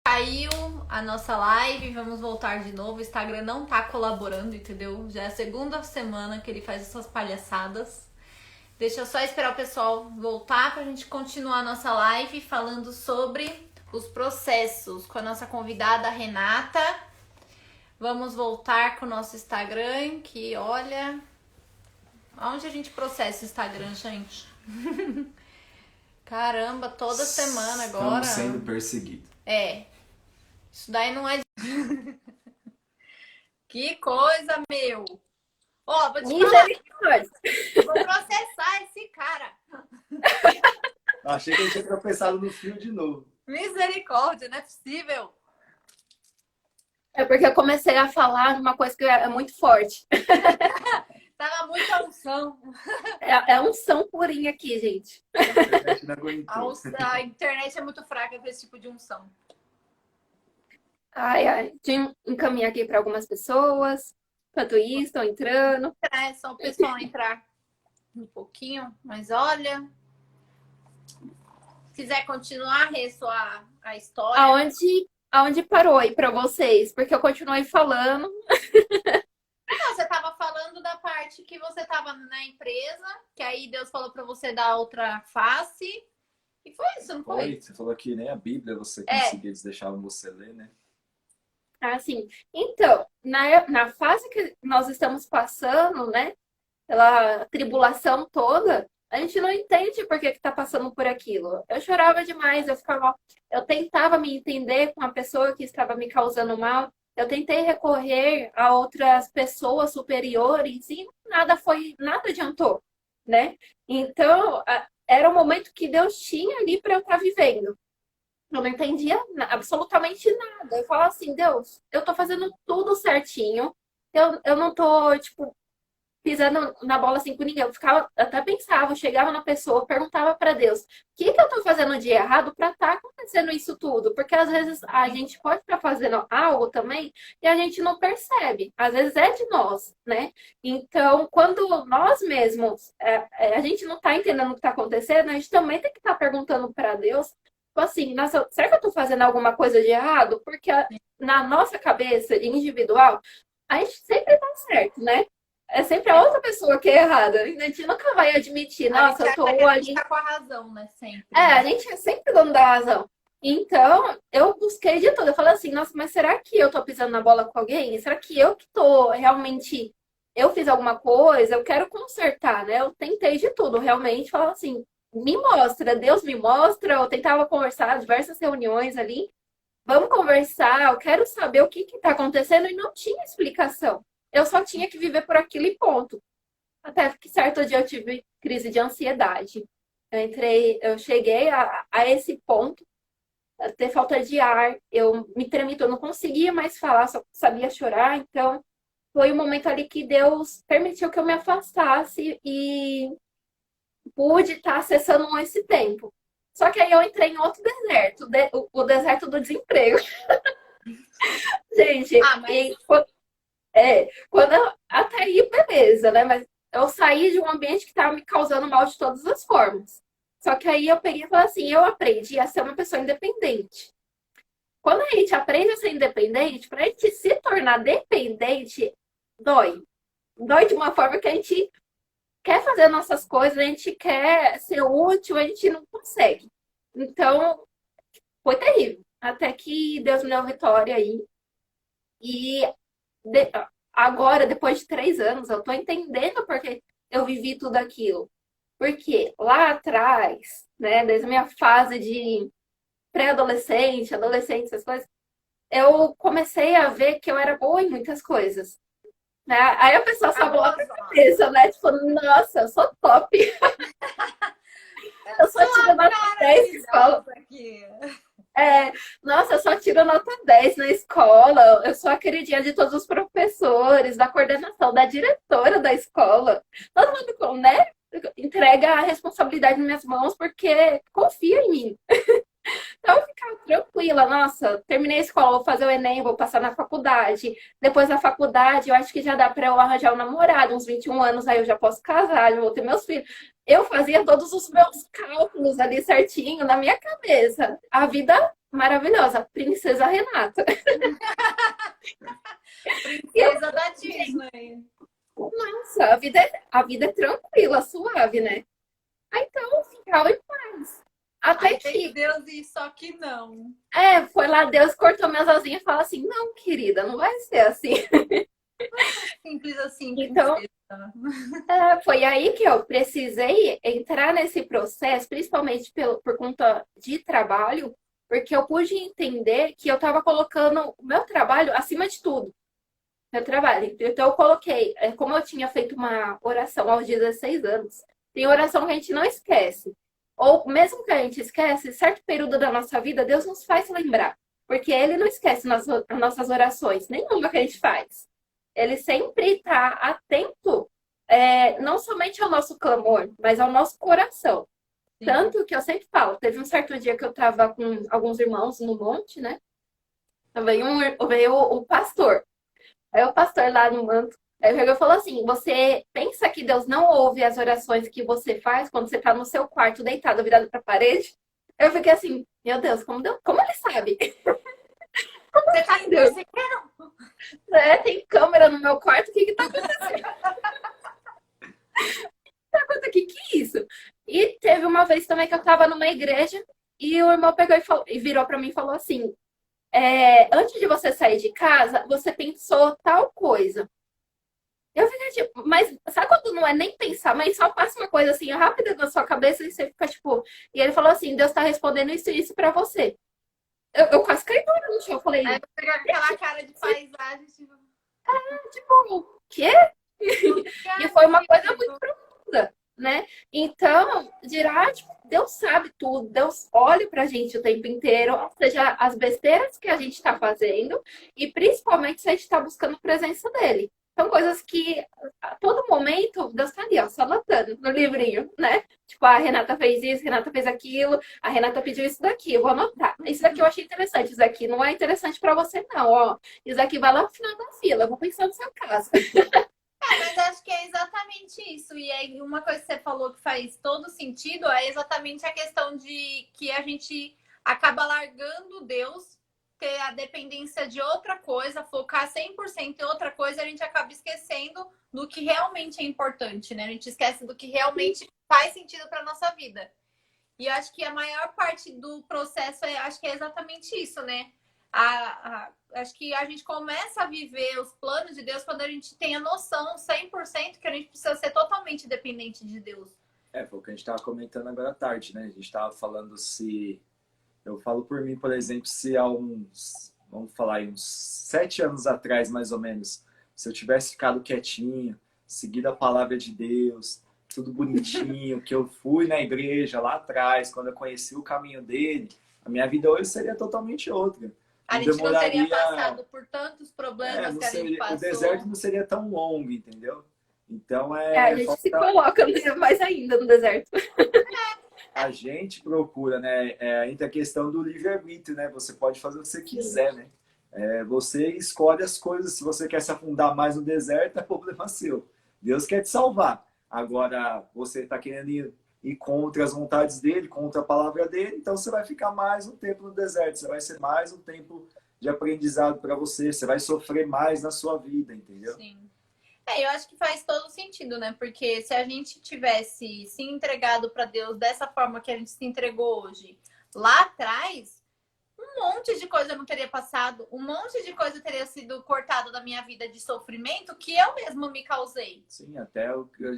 Caiu a nossa live, vamos voltar de novo. O Instagram não tá colaborando, entendeu? Já é a segunda semana que ele faz essas palhaçadas. Deixa eu só esperar o pessoal voltar pra gente continuar a nossa live falando sobre os processos com a nossa convidada Renata. Vamos voltar com o nosso Instagram, que olha... Onde a gente processa o Instagram, gente? Caramba, toda semana agora. Estamos sendo perseguidos. É. Isso daí não é... Que coisa, meu! Ó, vou te falar. Vou processar esse cara. Achei que eu tinha tropeçado no fio de novo. Misericórdia, não é possível. É porque eu comecei a falar uma coisa que é muito forte. Tava muita unção. É unção purinha aqui, gente. A gente não aguentou. A internet é muito fraca para esse tipo de unção. Ai. Deixa eu encaminhar aqui para algumas pessoas. Enquanto isso, estão entrando. É só o pessoal entrar um pouquinho. Mas olha... Se quiser continuar, a história... Aonde parou aí para vocês? Porque eu continuei falando. Não, você estava falando da parte que você estava na empresa, que aí Deus falou para você dar outra face. E foi isso, não foi? Foi, você falou que nem a Bíblia você conseguia, eles deixavam você ler, né? Assim, então, na fase que nós estamos passando, né? Pela tribulação toda, a gente não entende por que está passando por aquilo. Eu chorava demais, eu tentava me entender com a pessoa que estava me causando mal. Eu tentei recorrer a outras pessoas superiores e nada adiantou, né? Então, era o momento que Deus tinha ali para eu estar vivendo. Eu não entendia absolutamente nada. Eu falava assim, Deus, eu tô fazendo tudo certinho. Eu não tô, tipo, pisando na bola assim com ninguém. Até pensava, eu chegava na pessoa, perguntava para Deus, o que eu tô fazendo de errado para estar acontecendo isso tudo? Porque às vezes a gente pode estar fazendo algo também e a gente não percebe. Às vezes é de nós, né? Então, quando nós mesmos, a gente não tá entendendo o que tá acontecendo, a gente também tem que estar perguntando para Deus, tipo assim, nossa, será que eu tô fazendo alguma coisa de errado? Porque na nossa cabeça individual, a gente sempre tá certo, né? É sempre a outra pessoa que é errada. A gente nunca vai admitir, nossa, eu tô ali. A gente tá com a razão, né? Sempre. A gente é sempre dono da razão. Então, eu busquei de tudo. Eu falei assim, nossa, mas será que eu tô pisando na bola com alguém? Será que eu que tô realmente... Eu fiz alguma coisa, eu quero consertar, né? Eu tentei de tudo, realmente. Falava assim, me mostra, Deus me mostra. Eu tentava conversar, diversas reuniões ali. Vamos conversar, eu quero saber o que tá acontecendo. E não tinha explicação. Eu só tinha que viver por aquilo e ponto. Até que certo dia eu tive crise de ansiedade. Eu cheguei a esse ponto, a ter falta de ar, eu me tremi, eu não conseguia mais falar, só sabia chorar. Então, foi um momento ali que Deus permitiu que eu me afastasse e pude estar acessando esse tempo. Só que aí eu entrei em outro deserto, o deserto do desemprego. Gente, até aí, beleza, né? Mas eu saí de um ambiente que estava me causando mal de todas as formas. Só que aí eu peguei e falei assim, eu aprendi a ser uma pessoa independente. Quando a gente aprende a ser independente, para a gente se tornar dependente, dói. Dói de uma forma que a gente quer fazer nossas coisas, a gente quer ser útil, a gente não consegue. Então, foi terrível. Até que Deus me deu vitória aí. E agora, depois de 3 anos, eu tô entendendo porque eu vivi tudo aquilo. Porque lá atrás, né, desde a minha fase de pré-adolescente, adolescente, essas coisas, eu comecei a ver que eu era boa em muitas coisas. Né? Aí a pessoa salvou a cabeça, né? Tipo, nossa, eu sou top. Eu só tiro nota 10 na escola. Nossa, eu só tiro nota 10 na escola. Eu sou a queridinha de todos os professores, da coordenação, da diretora da escola. Todo mundo, né? entrega a responsabilidade nas minhas mãos porque confia em mim. Então, eu ficava tranquila, nossa, terminei a escola, vou fazer o Enem, vou passar na faculdade. Depois da faculdade, eu acho que já dá para eu arranjar um namorado, uns 21 anos, aí eu já posso casar, já vou ter meus filhos. Eu fazia todos os meus cálculos ali certinho na minha cabeça. A vida maravilhosa, Princesa Renata. Princesa da Disney. Nossa, a vida é tranquila, suave, né? Aí então eu ficava em paz. Até Aí tem que Deus e só que não. foi lá, Deus cortou minhas asinhas e falou assim: não, querida, não vai ser assim. Simples assim, Então, princesa. foi aí que eu precisei entrar nesse processo, principalmente por conta de trabalho, porque eu pude entender que eu estava colocando o meu trabalho acima de tudo. Meu trabalho. Então, eu coloquei, como eu tinha feito uma oração aos 16 anos, tem oração que a gente não esquece. Ou mesmo que a gente esquece, certo período da nossa vida, Deus nos faz lembrar. Porque Ele não esquece as nossas orações, nenhuma que a gente faz. Ele sempre está atento, não somente ao nosso clamor, mas ao nosso coração. Sim. Tanto que eu sempre falo, teve um certo dia que eu estava com alguns irmãos no monte, né? Veio o pastor. Aí o pastor lá no manto, aí o Hegel falou assim: você pensa que Deus não ouve as orações que você faz quando você está no seu quarto, deitado, virado para a parede? Eu fiquei assim, meu Deus, como ele sabe? Você tá Assim, Deus? Tem câmera no meu quarto, o que que tá acontecendo? O que que é isso? E teve uma vez também que eu tava numa igreja e o irmão pegou e virou para mim e falou assim: antes de você sair de casa, você pensou tal coisa. Eu fiquei tipo, mas sabe quando não é nem pensar, mas só passa uma coisa assim rápida na sua cabeça e você fica tipo. E ele falou assim: Deus tá respondendo isso e isso pra você. Eu quase caí no chão. Eu falei, Aí você pega aquela cara de paisagem, tipo, o quê? E foi uma coisa muito profunda, né? Então, dirá, tipo, Deus sabe tudo, Deus olha pra gente o tempo inteiro, ou seja, as besteiras que a gente tá fazendo, e principalmente se a gente tá buscando a presença dele. São coisas que a todo momento Deus tá ali, ó, só anotando no livrinho, né? Tipo, a Renata fez isso, a Renata fez aquilo, a Renata pediu isso daqui, eu vou anotar. Isso daqui eu achei interessante, isso daqui não é interessante pra você, não, ó. Isso daqui vai lá no final da fila, eu vou pensar no seu caso. mas acho que é exatamente isso. E aí, uma coisa que você falou que faz todo sentido é exatamente a questão de que a gente acaba largando Deus, ter a dependência de outra coisa, focar 100% em outra coisa, a gente acaba esquecendo do que realmente é importante, né? A gente esquece do que realmente faz sentido para nossa vida. E eu acho que a maior parte do processo, acho que é exatamente isso, né? Acho que a gente começa a viver os planos de Deus quando a gente tem a noção 100% que a gente precisa ser totalmente dependente de Deus. Foi o que a gente estava comentando agora à tarde, né? A gente estava falando se... Eu falo por mim, por exemplo, se há vamos falar aí, uns 7 anos atrás, mais ou menos, se eu tivesse ficado quietinho, seguido a palavra de Deus, tudo bonitinho, que eu fui na igreja lá atrás, quando eu conheci o caminho dele, a minha vida hoje seria totalmente outra. A gente não teria passado por tantos problemas que a gente passou. O deserto não seria tão longo, entendeu? Então a gente se coloca mais ainda no deserto. A gente procura, né? Entra a questão do livre-arbítrio, né? Você pode fazer o que você quiser, né? Você escolhe as coisas. Se você quer se afundar mais no deserto, é problema seu. Deus quer te salvar. Agora, você está querendo ir contra as vontades dele, contra a palavra dele, então você vai ficar mais um tempo no deserto. Você vai ser mais um tempo de aprendizado para você. Você vai sofrer mais na sua vida, entendeu? Sim. Eu acho que faz todo sentido, né? Porque se a gente tivesse se entregado para Deus dessa forma que a gente se entregou hoje, lá atrás, um monte de coisa não teria passado, um monte de coisa teria sido cortado da minha vida de sofrimento que eu mesma me causei. Sim, até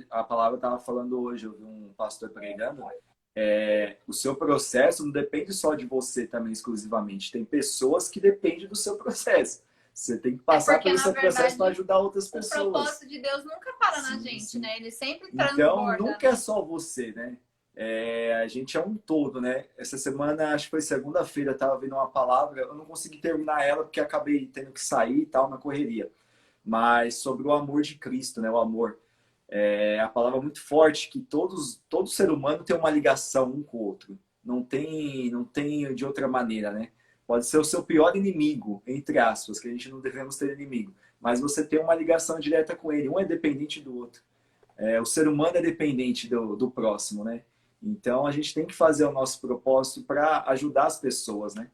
a palavra estava falando hoje, eu vi um pastor pregando, o seu processo não depende só de você também exclusivamente, tem pessoas que dependem do seu processo. Você tem que passar pelo seu processo para ajudar outras pessoas. O propósito de Deus nunca para na gente, sim. Né? Ele sempre transborda. Então, nunca é só você, né? A gente é um todo, né? Essa semana, acho que foi segunda-feira, eu estava vendo uma palavra, eu não consegui terminar ela porque acabei tendo que sair e tal, na correria. Mas sobre o amor de Cristo, né? O amor. É a palavra muito forte que todo ser humano tem uma ligação um com o outro. Não tem de outra maneira, né? Pode ser o seu pior inimigo, entre aspas, que a gente não devemos ter inimigo. Mas você tem uma ligação direta com ele. Um é dependente do outro. O ser humano é dependente do próximo, né? Então a gente tem que fazer o nosso propósito para ajudar as pessoas, né?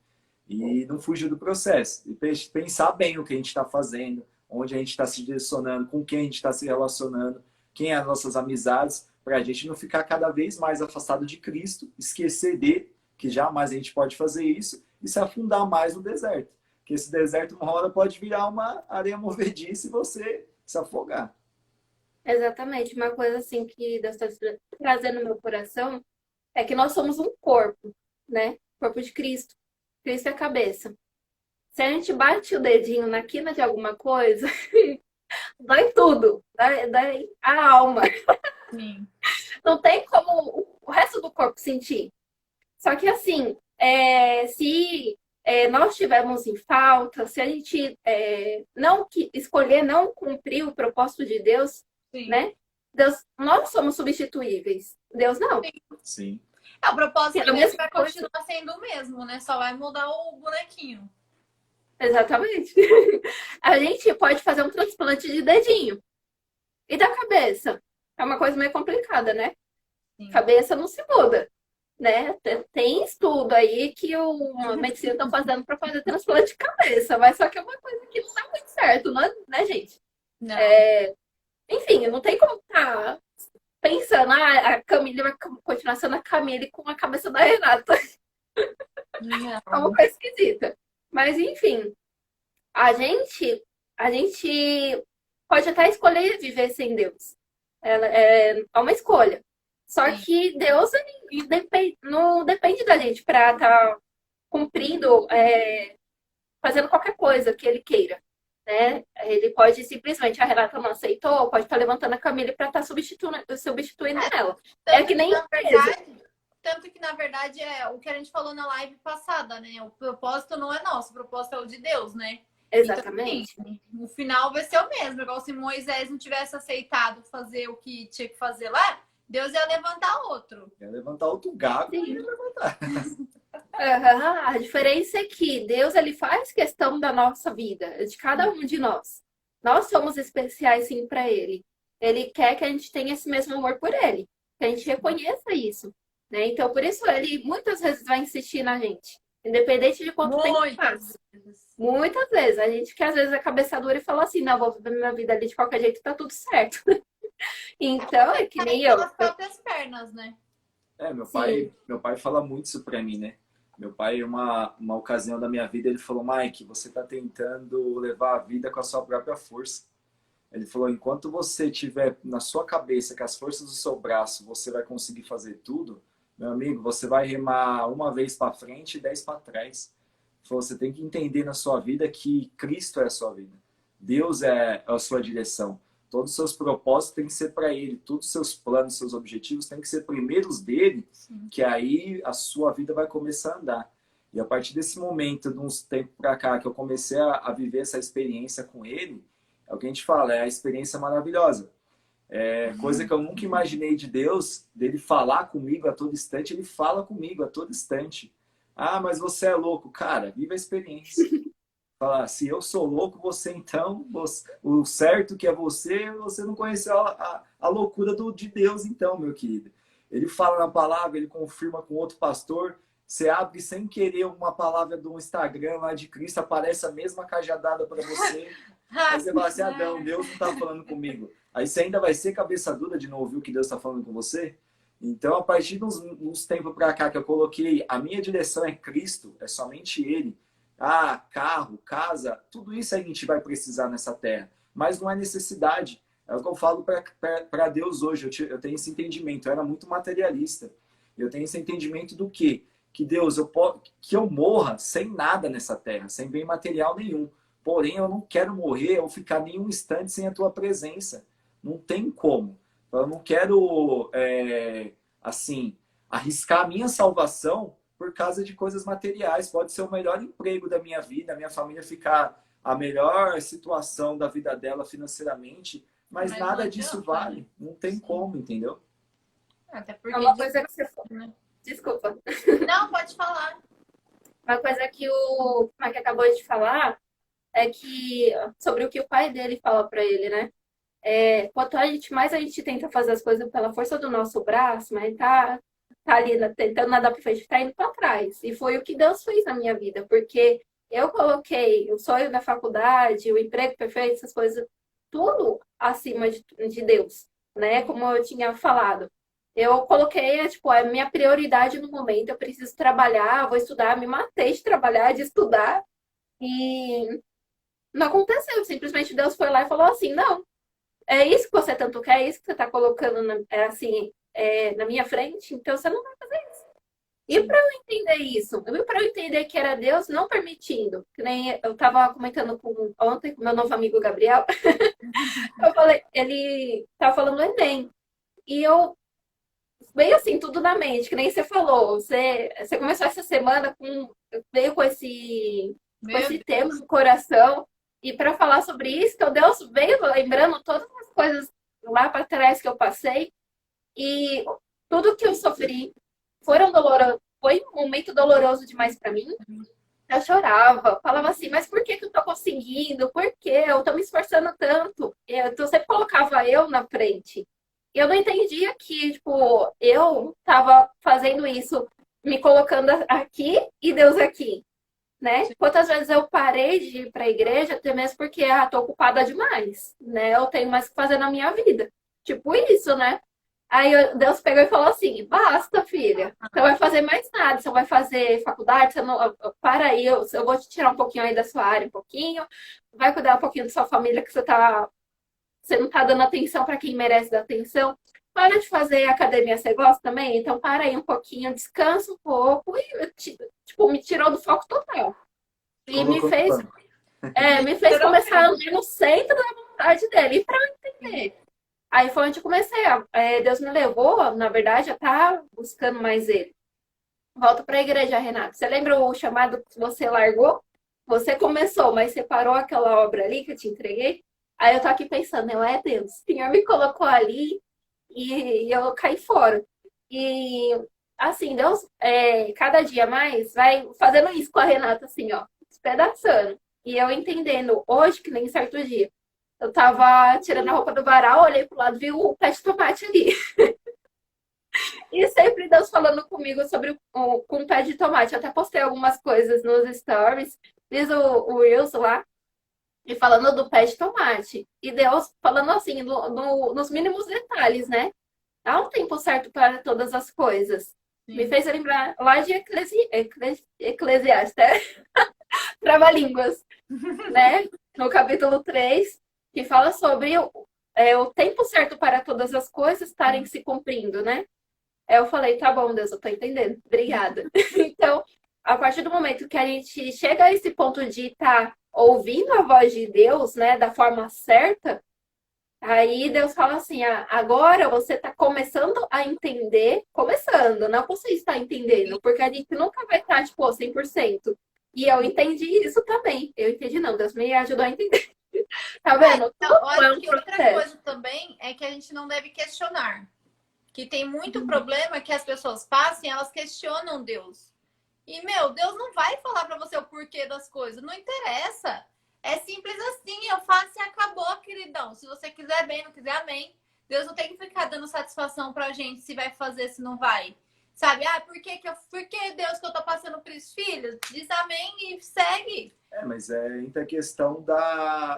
E não fugir do processo. E pensar bem o que a gente está fazendo, onde a gente está se direcionando, com quem a gente está se relacionando, quem é as nossas amizades, para a gente não ficar cada vez mais afastado de Cristo, esquecer dele, que jamais a gente pode fazer isso, e se afundar mais no deserto. Porque esse deserto, uma hora, pode virar uma areia movediça e você se afogar. Exatamente. Uma coisa assim que Deus está trazendo no meu coração é que nós somos um corpo, né? Corpo de Cristo. Cristo é a cabeça. Se a gente bate o dedinho na quina de alguma coisa, dói tudo. Dói a alma. Sim. Não tem como o resto do corpo sentir. Só que assim, se nós estivermos em falta, se a gente não escolher não cumprir o propósito de Deus, Sim. né? Nós somos substituíveis. Deus não. Sim. O propósito É a dele mesma vai coisa. continuar sendo o mesmo, né? Só vai mudar o bonequinho. Exatamente. A gente pode fazer um transplante de dedinho. E da cabeça? É uma coisa meio complicada, né? Sim. Cabeça não se muda, né? Tem estudo aí que a medicina estão fazendo para fazer transplante de cabeça, mas só que é uma coisa que não dá muito certo, né, gente? Não. Enfim, não tem como estar pensando, a Camille vai continuar sendo a Camille com a cabeça da Renata. Não. É uma coisa esquisita. Mas, enfim, a gente pode até escolher viver sem Deus. É uma escolha. Só Sim. que Deus ele não depende da gente para estar cumprindo, fazendo qualquer coisa que ele queira. Né? Ele pode simplesmente, a Renata não aceitou, pode estar levantando a Camille para estar substituindo ela. É que nem Tanto que, na verdade, é o que a gente falou na live passada, né? O propósito não é nosso, o propósito é o de Deus, né? Exatamente. Então, assim, o final vai ser o mesmo. Igual se Moisés não tivesse aceitado fazer o que tinha que fazer lá, Deus ia levantar outro. Ia levantar outro gago e Sim. ia levantar. A diferença é que Deus ele faz questão da nossa vida, de cada um de nós. Nós somos especiais sim para ele. Ele quer que a gente tenha esse mesmo amor por ele, que a gente reconheça isso, né? Então por isso ele muitas vezes vai insistir na gente, independente de quanto tempo passa. Muitas vezes a gente que às vezes é cabeça dura e fala assim, não, vou viver minha vida ali de qualquer jeito, tá tudo certo. Então é que nem eu. Pelas próprias pernas, né? Meu pai fala muito isso pra mim, né? Meu pai, uma ocasião da minha vida, ele falou: Mike, você está tentando levar a vida com a sua própria força. Ele falou: enquanto você tiver na sua cabeça que as forças do seu braço você vai conseguir fazer tudo, meu amigo, você vai remar uma vez para frente e 10 para trás. Ele falou: você tem que entender na sua vida que Cristo é a sua vida. Deus é a sua direção. Todos os seus propósitos têm que ser para Ele. Todos os seus planos, seus objetivos têm que ser primeiros dele, que aí a sua vida vai começar a andar. E a partir desse momento, de uns tempos para cá, que eu comecei a viver essa experiência com Ele, é o que a gente fala, é a experiência maravilhosa. Coisa que eu nunca imaginei de Deus, dele falar comigo a todo instante. Ele fala comigo a todo instante. Ah, mas você é louco. Cara, viva a experiência. Falar, se eu sou louco, você então, o certo que é você não conheceu a loucura de Deus então, meu querido. Ele fala na palavra, ele confirma com outro pastor, você abre sem querer uma palavra do Instagram lá de Cristo, aparece a mesma cajadada para você, aí você fala assim, não, Deus não está falando comigo. Aí você ainda vai ser cabeça dura de não ouvir o que Deus está falando com você? Então, a partir de uns tempos para cá que eu coloquei, a minha direção é Cristo, é somente Ele. Carro, casa, tudo isso a gente vai precisar nessa terra. Mas não é necessidade. É o que eu falo para Deus hoje. Eu tenho esse entendimento. Eu era muito materialista. Eu tenho esse entendimento do quê? Que Deus, que eu morra sem nada nessa terra, sem bem material nenhum. Porém, eu não quero morrer ou ficar nenhum instante sem a tua presença. Não tem como. Eu não quero, assim, arriscar a minha salvação por causa de coisas materiais. Pode ser o melhor emprego da minha vida, a minha família ficar a melhor situação da vida dela financeiramente, mas Mas não nada disso adianta, né? vale. Não tem Sim. como, entendeu? Até É porque. uma coisa que você falou. Né? Desculpa. Não, pode falar. Uma coisa que o Mike acabou de falar é que sobre o que o pai dele fala pra ele, né? Quanto mais a gente tenta fazer as coisas pela força do nosso braço, mas tá ali tentando nadar para frente, tá indo para trás. E foi o que Deus fez na minha vida, porque eu coloquei o sonho da faculdade, o emprego perfeito, essas coisas, tudo acima de Deus, né? Como eu tinha falado. Eu coloquei, tipo, a minha prioridade no momento, eu preciso trabalhar, vou estudar, me matei de trabalhar, de estudar, e não aconteceu. Simplesmente Deus foi lá e falou assim: não, é isso que você tanto quer, é isso que você está colocando na minha frente, então você não vai fazer isso. E para eu entender isso, e para eu entender que era Deus não permitindo, que nem eu estava comentando ontem com meu novo amigo Gabriel, eu falei, ele estava falando do Enem, e eu, veio assim, tudo na mente, que nem você falou, você começou essa semana veio com Meu esse Deus. tema no coração, e para falar sobre isso, que o Deus veio lembrando todas as coisas lá para trás que eu passei, e tudo que eu sofri foi um momento doloroso demais para mim. Eu chorava, falava assim, mas por que que eu tô conseguindo? Por que eu tô me esforçando tanto? Eu sempre colocava eu na frente. E eu não entendia que, tipo, eu tava fazendo isso, me colocando aqui e Deus aqui, né? Quantas vezes eu parei de ir para a igreja, até mesmo porque tô ocupada demais, né? Eu tenho mais o que fazer na minha vida. Tipo isso, né? Deus pegou e falou assim: basta, filha. Você não vai fazer mais nada. Você não vai fazer faculdade. Você não, para aí, eu vou te tirar um pouquinho aí da sua área, um pouquinho. Vai cuidar um pouquinho da sua família, que você não tá dando atenção para quem merece dar atenção. Para de fazer academia, você gosta também? Então para aí um pouquinho, descansa um pouco. E, tipo, me tirou do foco total. E Colocou no banco. me fez começar a andar no centro da vontade dele. E para eu entender. Aí foi onde eu comecei. Deus me levou, na verdade, a estar buscando mais ele. Volta para a igreja, Renato. Você lembra o chamado que você largou? Você começou, mas você parou aquela obra ali que eu te entreguei? Aí eu tô aqui pensando, Deus. O Senhor me colocou ali e eu caí fora. E assim, Deus, cada dia mais, vai fazendo isso com a Renata, assim, ó, despedaçando. E eu entendendo hoje, que nem certo dia. Eu tava tirando a roupa do varal, olhei pro lado, vi o pé de tomate ali. E sempre Deus falando comigo sobre com o pé de tomate. Eu até postei algumas coisas nos stories, fiz o Reels lá, e falando do pé de tomate. E Deus falando assim, nos mínimos detalhes, né? Há um tempo certo para todas as coisas. Sim. Me fez lembrar lá de Eclesiastes, né? Trava-línguas, né? No capítulo 3 que fala sobre o tempo certo para todas as coisas estarem se cumprindo, né? Eu falei, tá bom, Deus, eu tô entendendo. Obrigada. Então, a partir do momento que a gente chega a esse ponto de estar ouvindo a voz de Deus, né, da forma certa, aí Deus fala assim, agora você está começando a entender, começando, não você está entendendo, porque a gente nunca vai estar, tipo, 100%. E eu entendi isso também. Eu entendi, não, Deus me ajudou a entender. Tá vendo? Então, Tudo é olha um que outra processo. coisa também é que a gente não deve questionar. Que tem muito problema que as pessoas passam e elas questionam Deus. E, Deus não vai falar pra você o porquê das coisas. Não interessa. É simples assim. Eu faço e acabou, queridão. Se você quiser bem, não quiser, amém. Deus não tem que ficar dando satisfação pra gente se vai fazer, se não vai. Sabe? Por que Deus que eu tô passando por isso, filhos? Diz amém e segue. Mas entra a questão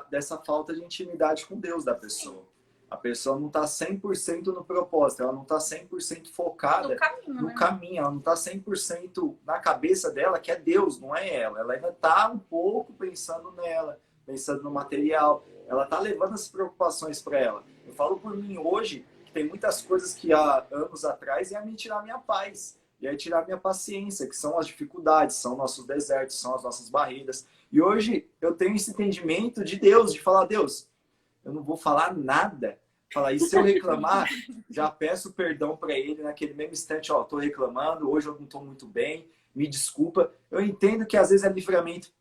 dessa falta de intimidade com Deus da pessoa. A pessoa não está 100% no propósito, ela não está 100% focada no caminho, ela não está 100% na cabeça dela, que é Deus, não é ela. Ela ainda está um pouco pensando nela, pensando no material. Ela está levando as preocupações para ela. Eu falo por mim hoje, que tem muitas coisas que há anos atrás iam me tirar minha paz, ia tirar minha paciência, que são as dificuldades, são nossos desertos, são as nossas barreiras. E hoje eu tenho esse entendimento de Deus, de falar, Deus, eu não vou falar nada. Falar, e se eu reclamar, já peço perdão para ele naquele mesmo instante, tô reclamando, hoje eu não estou muito bem, me desculpa. Eu entendo que às vezes é livramento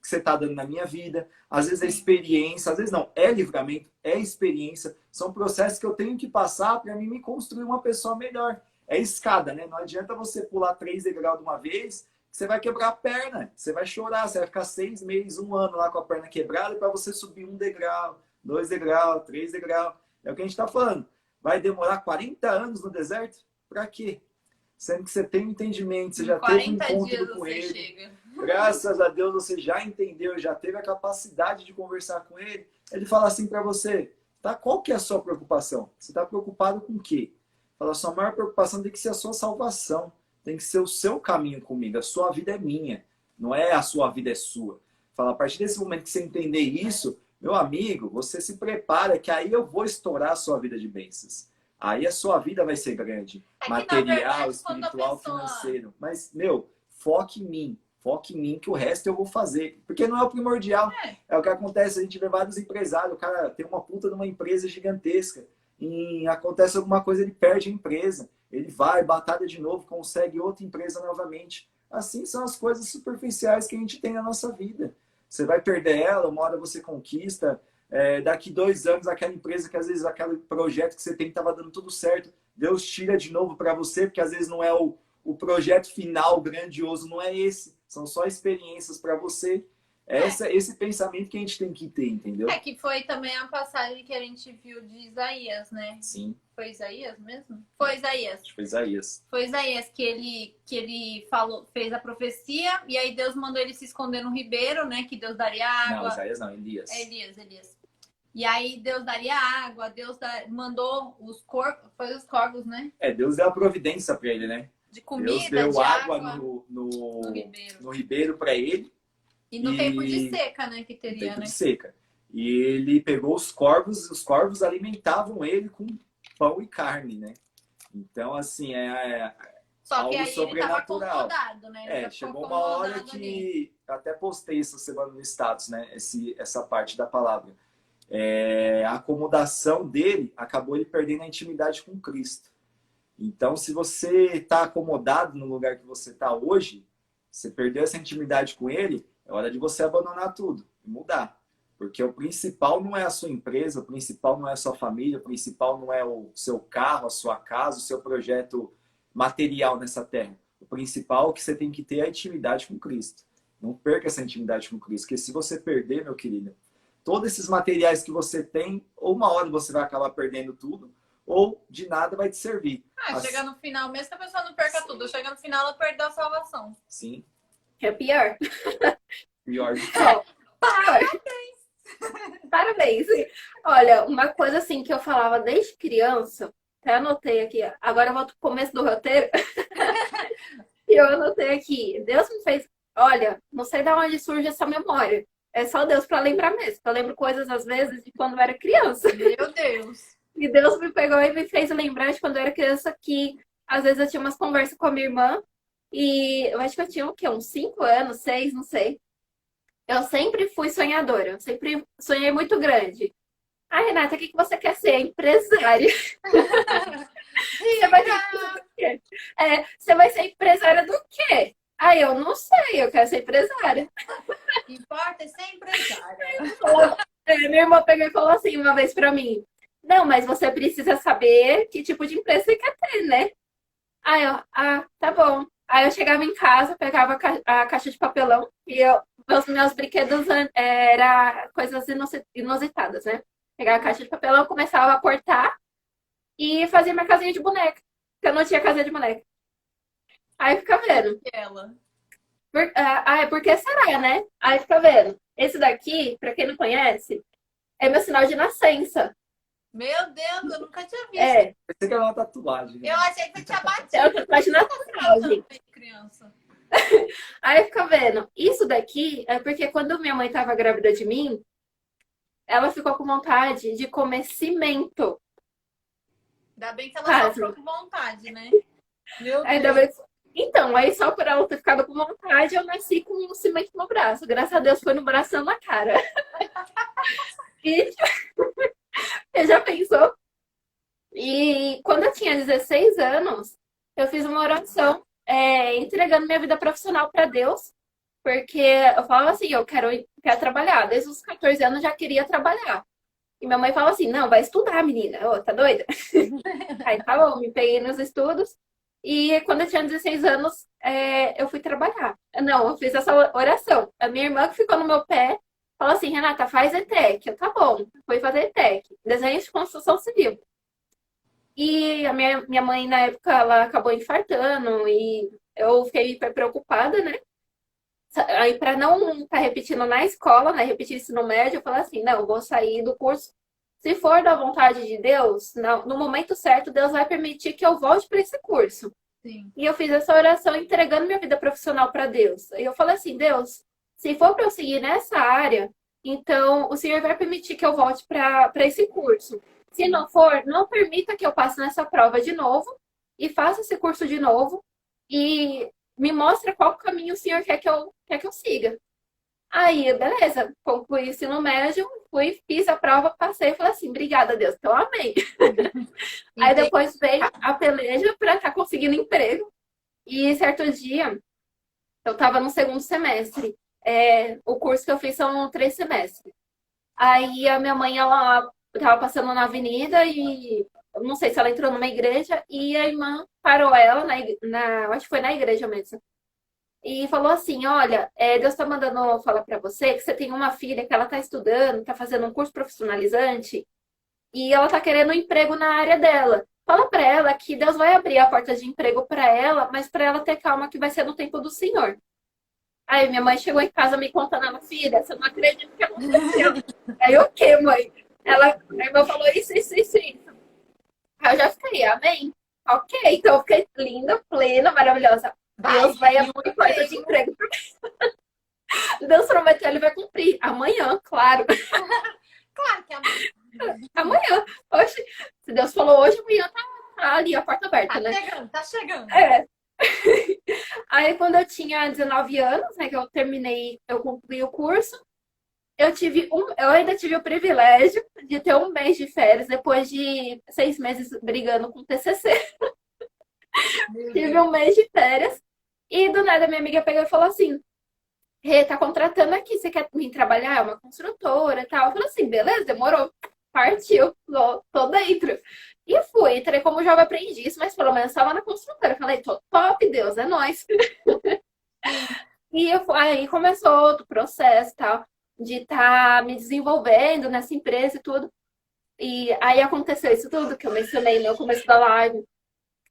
que você está dando na minha vida. Às vezes é experiência, às vezes não, é livramento, é experiência. São processos que eu tenho que passar para mim me construir uma pessoa melhor. É escada, né? Não adianta você pular 3 degraus de uma vez, que você vai quebrar a perna, você vai chorar, você vai ficar 6 meses, 1 ano lá com a perna quebrada para você subir 1 degrau, 2 degraus, 3 degraus. É o que a gente está falando. Vai demorar 40 anos no deserto? Para quê? Sendo que você tem um entendimento, você já teve um 40 dias encontro com você ele. chega. Graças a Deus você já entendeu, já teve a capacidade de conversar com ele. Ele fala assim para você, tá? Qual que é a sua preocupação? Você está preocupado com o quê? Fala, a sua maior preocupação tem que ser a sua salvação. Tem que ser o seu caminho comigo. A sua vida é minha. Não é a sua vida é sua. Fala, a partir desse momento que você entender isso, meu amigo, você se prepara que aí eu vou estourar a sua vida de bênçãos. Aí a sua vida vai ser grande. É que, Material, na verdade, espiritual, quando a pessoa- financeiro. Mas, meu, foque em mim. Foque em mim que o resto eu vou fazer. Porque não é o primordial. É o que acontece. A gente vê vários empresários. O cara tem uma puta numa empresa gigantesca. E acontece alguma coisa, ele perde a empresa. Ele vai, batalha de novo, consegue outra empresa novamente. Assim são as coisas superficiais que a gente tem na nossa vida. Você vai perder ela, uma hora você conquista. Daqui 2 anos, aquela empresa que às vezes aquele projeto que você tem estava dando tudo certo, Deus tira de novo para você, porque às vezes não é o projeto final grandioso, não é esse. São só experiências para você. Esse pensamento que a gente tem que ter, entendeu? É que foi também a passagem que a gente viu de Isaías, né? Sim. Foi Isaías mesmo? Foi Isaías. Acho que foi Isaías. Foi Isaías que ele falou, fez a profecia e aí Deus mandou ele se esconder no ribeiro, né? Que Deus daria água. Não, Isaías não, Elias. Elias. E aí Deus daria água, mandou os corvos, foi os corvos, né? Deus deu a providência para ele, né? De comida, Deus deu de água no no ribeiro para ele. E no tempo de seca, né? Que No teria, tempo né? de seca. E ele pegou os corvos alimentavam ele com pão e carne, né? Então, assim, Só que algo aí ele tava sobrenatural. acomodado, né? Ele já ficou Chegou uma hora acomodado ali. que até postei essa semana no status, né? Essa parte da palavra. A acomodação dele acabou ele perdendo a intimidade com Cristo. Então, se você está acomodado no lugar que você está hoje, você perdeu essa intimidade com ele, é hora de você abandonar tudo e mudar. Porque o principal não é a sua empresa, o principal não é a sua família, o principal não é o seu carro, a sua casa, o seu projeto material nessa terra. O principal que você tem que ter é a intimidade com Cristo. Não perca essa intimidade com Cristo, porque se você perder, meu querido, todos esses materiais que você tem, ou uma hora você vai acabar perdendo tudo, ou de nada vai te servir. Chega no final, mesmo que a pessoa não perca tudo, chega no final ela perdeu a salvação. Sim. É pior. Pior de Parabéns. Olha, uma coisa assim que eu falava desde criança, até anotei aqui, agora eu volto pro começo do roteiro. E eu anotei aqui, Deus me fez, olha, não sei de onde surge essa memória. É só Deus para lembrar mesmo. Eu lembro coisas às vezes de quando eu era criança. Meu Deus. E Deus me pegou e me fez lembrar de quando eu era criança que às vezes eu tinha umas conversas com a minha irmã e eu acho que eu tinha o quê? Uns 5 anos, 6, não sei. Eu sempre fui sonhadora, eu sempre sonhei muito grande. Ah, Renata, o que você quer ser? Empresária. Você vai ser... você vai ser empresária do quê? Ah, eu não sei, eu quero ser empresária. O que importa é ser empresária. Minha irmã pegou e falou assim uma vez pra mim: não, mas você precisa saber que tipo de empresa você quer ter, né? Aí eu, tá bom. Aí eu chegava em casa, pegava a caixa de papelão e os meus brinquedos eram coisas inusitadas, né? Pegava a caixa de papelão, começava a cortar e fazia minha casinha de boneca. Porque eu não tinha casinha de boneca. Aí fica vendo. Ela. Por que será, né? Aí fica vendo. Esse daqui, pra quem não conhece, é meu sinal de nascença. Meu Deus, eu nunca tinha visto. Pensei que era uma tatuagem. Né? Eu achei que você tinha batido. É uma tatuagem natural, gente. Criança. Aí fica vendo. Isso daqui é porque quando minha mãe tava grávida de mim, ela ficou com vontade de comer cimento. Ainda bem que ela sofreu com vontade, né? Meu Deus. Então, aí só por ela ter ficado com vontade, eu nasci com um cimento no braço. Graças a Deus foi no braço e não na cara. E você já pensou? E quando eu tinha 16 anos, eu fiz uma oração entregando minha vida profissional para Deus. Porque eu falava assim, quero trabalhar. Desde os 14 anos eu já queria trabalhar. E minha mãe falava assim, não, vai estudar, menina. Ô, tá doida? Aí tá bom, me peguei nos estudos. E quando eu tinha 16 anos, eu fui trabalhar. Não, eu fiz essa oração. A minha irmã que ficou no meu pé falou assim, Renata, faz ETEC. Eu, tá bom, fui fazer ETEC. Desenho de construção civil. E a minha mãe, na época, ela acabou infartando e eu fiquei hiper preocupada, né? Aí, para não estar repetindo na escola, né? Repetir ensino médio, eu falei assim: não, eu vou sair do curso. Se for da vontade de Deus, no momento certo, Deus vai permitir que eu volte para esse curso. Sim. E eu fiz essa oração entregando minha vida profissional para Deus. E eu falei assim: Deus, se for para eu seguir nessa área, então o Senhor vai permitir que eu volte para esse curso. Se não for, não permita que eu passe nessa prova de novo e faça esse curso de novo e me mostra qual caminho o Senhor quer que eu siga. Aí, beleza, concluí o ensino médio, fui, fiz a prova, passei e falei assim, obrigada, Deus, então amém. Aí Entendi. depois veio a peleja para estar conseguindo emprego. E certo dia, eu estava no segundo semestre. O curso que eu fiz são 3 semestres. Aí a minha mãe, ela tava passando na avenida e eu não sei se ela entrou numa igreja e a irmã parou ela acho que foi na igreja mesmo. E falou assim, olha, Deus tá mandando eu falar pra você que você tem uma filha que ela tá estudando, tá fazendo um curso profissionalizante e ela tá querendo um emprego na área dela. Fala pra ela que Deus vai abrir a porta de emprego pra ela, mas pra ela ter calma que vai ser no tempo do Senhor. Aí minha mãe chegou em casa me contando, ela, filha, você não acredita o que aconteceu. Aí o quê, mãe? A irmã falou isso. Aí eu já fiquei, amém? Ok, então eu fiquei linda, plena, maravilhosa. Deus vai abrir porta de emprego pra mim. Deus prometeu, ele vai cumprir. Amanhã, claro. Claro que amanhã. Amanhã. Hoje, se Deus falou hoje, amanhã tá ali a porta aberta, Tá né? chegando, tá chegando. É. Aí quando eu tinha 19 anos, né, que eu concluí o curso, eu ainda tive o privilégio de ter um mês de férias depois de 6 meses brigando com o TCC. Meu Tive Deus. um mês de férias e do nada minha amiga pegou e falou assim: Rê, tá contratando aqui, você quer vir trabalhar? É uma construtora e tal. Eu falei assim: beleza, demorou. Partiu, tô dentro. E fui, entrei como jovem aprendiz, mas pelo menos estava na construtora. Eu falei: tô top, Deus, é nóis. E aí começou outro processo tal, de estar me desenvolvendo nessa empresa e tudo. E aí aconteceu isso tudo que eu mencionei no começo da live.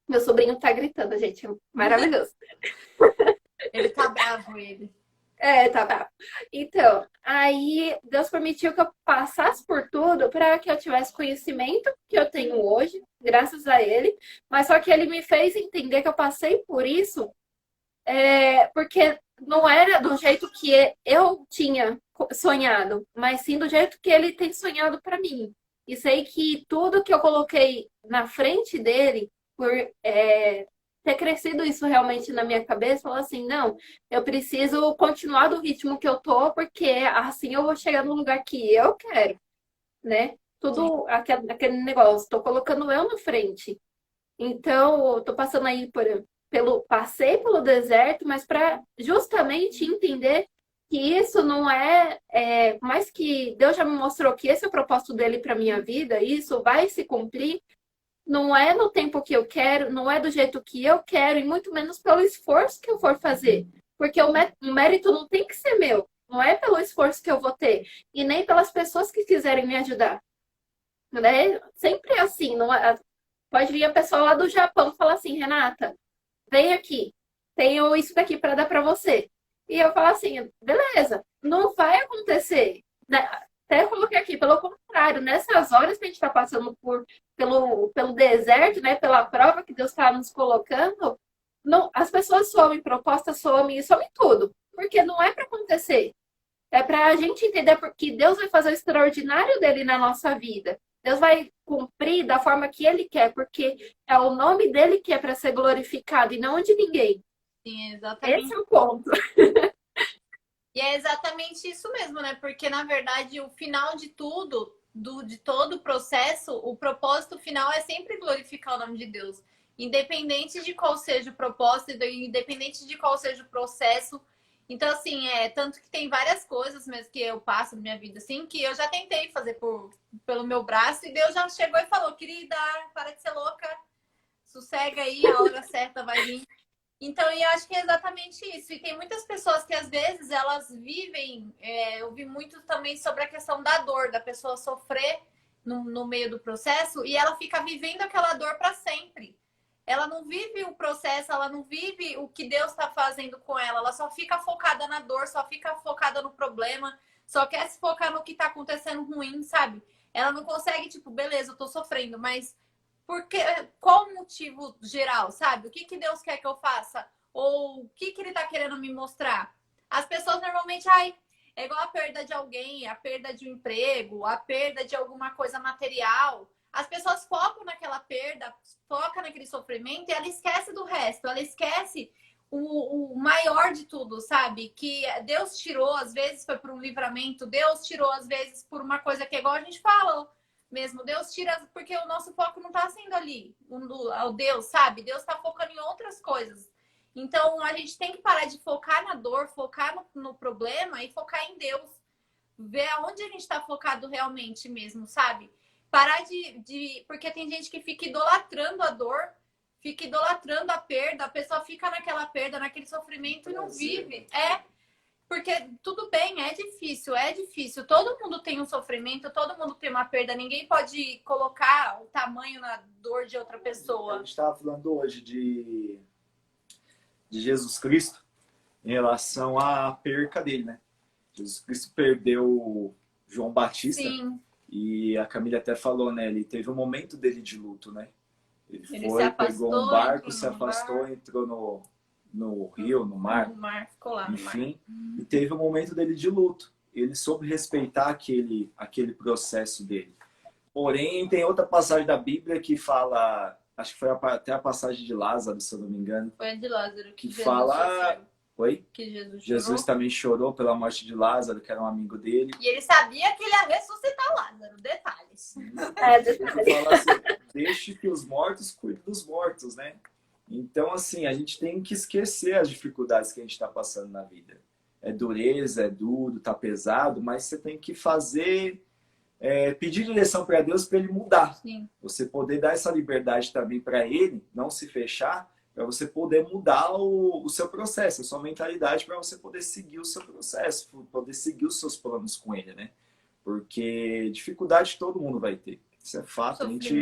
Meu sobrinho tá gritando, gente. Maravilhoso. Ele tá bravo, ele. Tá bravo. Então, aí Deus permitiu que eu passasse por tudo para que eu tivesse conhecimento que eu tenho hoje, graças a Ele. Mas só que Ele me fez entender que eu passei por isso porque não era do jeito que eu tinha sonhado, mas sim do jeito que Ele tem sonhado para mim. E sei que tudo que eu coloquei na frente dele, por ter crescido isso realmente na minha cabeça, falou assim, não, eu preciso continuar do ritmo que eu tô, porque assim eu vou chegar no lugar que eu quero, né? Sim. Tudo aquele negócio, tô colocando eu na frente. Então, eu tô passando aí passei pelo deserto, mas para justamente entender que isso não mais que Deus já me mostrou que esse é o propósito dele para minha vida, isso vai se cumprir, não é no tempo que eu quero, não é do jeito que eu quero, e muito menos pelo esforço que eu for fazer. Porque o mérito não tem que ser meu, não é pelo esforço que eu vou ter, e nem pelas pessoas que quiserem me ajudar. Né? Sempre é assim, não é, pode vir a pessoa lá do Japão e falar assim, Renata, vem aqui, tenho isso daqui para dar para você. E eu falo assim, beleza, não vai acontecer. Né? Até coloquei aqui, pelo contrário, nessas horas que a gente está passando pelo deserto, né, pela prova que Deus está nos colocando, não, as pessoas somem, propostas somem e somem tudo. Porque não é para acontecer. É para a gente entender que Deus vai fazer o extraordinário dele na nossa vida. Deus vai cumprir da forma que ele quer, porque é o nome dele que é para ser glorificado e não de ninguém. Sim, Esse exatamente. é o ponto. E é exatamente isso mesmo, né? Porque, na verdade, o final de tudo, de todo o processo, o propósito final é sempre glorificar o nome de Deus. Independente de qual seja o propósito, independente de qual seja o processo, Então, assim, tanto que tem várias coisas mesmo que eu passo na minha vida, assim, que eu já tentei fazer pelo meu braço e Deus já chegou e falou, querida, para de ser louca, sossega aí, a hora certa vai vir. Então, eu acho que é exatamente isso. E tem muitas pessoas que, às vezes, elas vivem... eu vi muito também sobre a questão da dor, da pessoa sofrer no meio do processo e ela fica vivendo aquela dor para sempre. Ela não vive o processo, ela não vive o que Deus está fazendo com ela só fica focada na dor, só fica focada no problema, só quer se focar no que está acontecendo ruim, sabe? Ela não consegue, tipo, beleza, eu tô sofrendo, mas qual o motivo geral, sabe? O que Deus quer que eu faça? Ou o que Ele tá querendo me mostrar? As pessoas normalmente, é igual a perda de alguém, a perda de um emprego, a perda de alguma coisa material. As pessoas focam naquela perda, focam naquele sofrimento e ela esquece do resto, ela esquece o maior de tudo, sabe? Que Deus tirou, às vezes foi por um livramento, Deus tirou, às vezes, por uma coisa que é igual a gente falou mesmo. Deus tira porque o nosso foco não tá sendo ali, o Deus, sabe? Deus tá focando em outras coisas. Então, a gente tem que parar de focar na dor, focar no problema e focar em Deus. Ver aonde a gente tá focado realmente mesmo, sabe? Parar porque tem gente que fica idolatrando a dor, fica idolatrando a perda, a pessoa fica naquela perda, naquele sofrimento e não vive. Porque tudo bem, é difícil. Todo mundo tem um sofrimento, todo mundo tem uma perda. Ninguém pode colocar o tamanho na dor de outra pessoa. A gente estava falando hoje de Jesus Cristo em relação à perca dele, né? Jesus Cristo perdeu João Batista. Sim. E a Camila até falou, né? Ele teve um momento dele de luto, né? Ele foi, se afastou, pegou um barco, se afastou, entrou no rio, no mar. No mar, ficou lá enfim, e teve um momento dele de luto. Ele soube respeitar aquele processo dele. Porém, tem outra passagem da Bíblia que fala, acho que foi até a passagem de Lázaro, se eu não me engano. Foi a de Lázaro. Que fala... Oi? Que Jesus também chorou pela morte de Lázaro, que era um amigo dele. E ele sabia que ele ia ressuscitar Lázaro. Detalhes. Ele fala assim, deixe que os mortos cuidem dos mortos, né? Então, assim, a gente tem que esquecer as dificuldades que a gente está passando na vida. É dureza, é duro, tá pesado, mas você tem que fazer, pedir direção para Deus para ele mudar. Sim. Você poder dar essa liberdade também para ele, não se fechar, para você poder mudar o seu processo, a sua mentalidade, para você poder seguir o seu processo, poder seguir os seus planos com ele, né? Porque dificuldade todo mundo vai ter. Isso é fato. A gente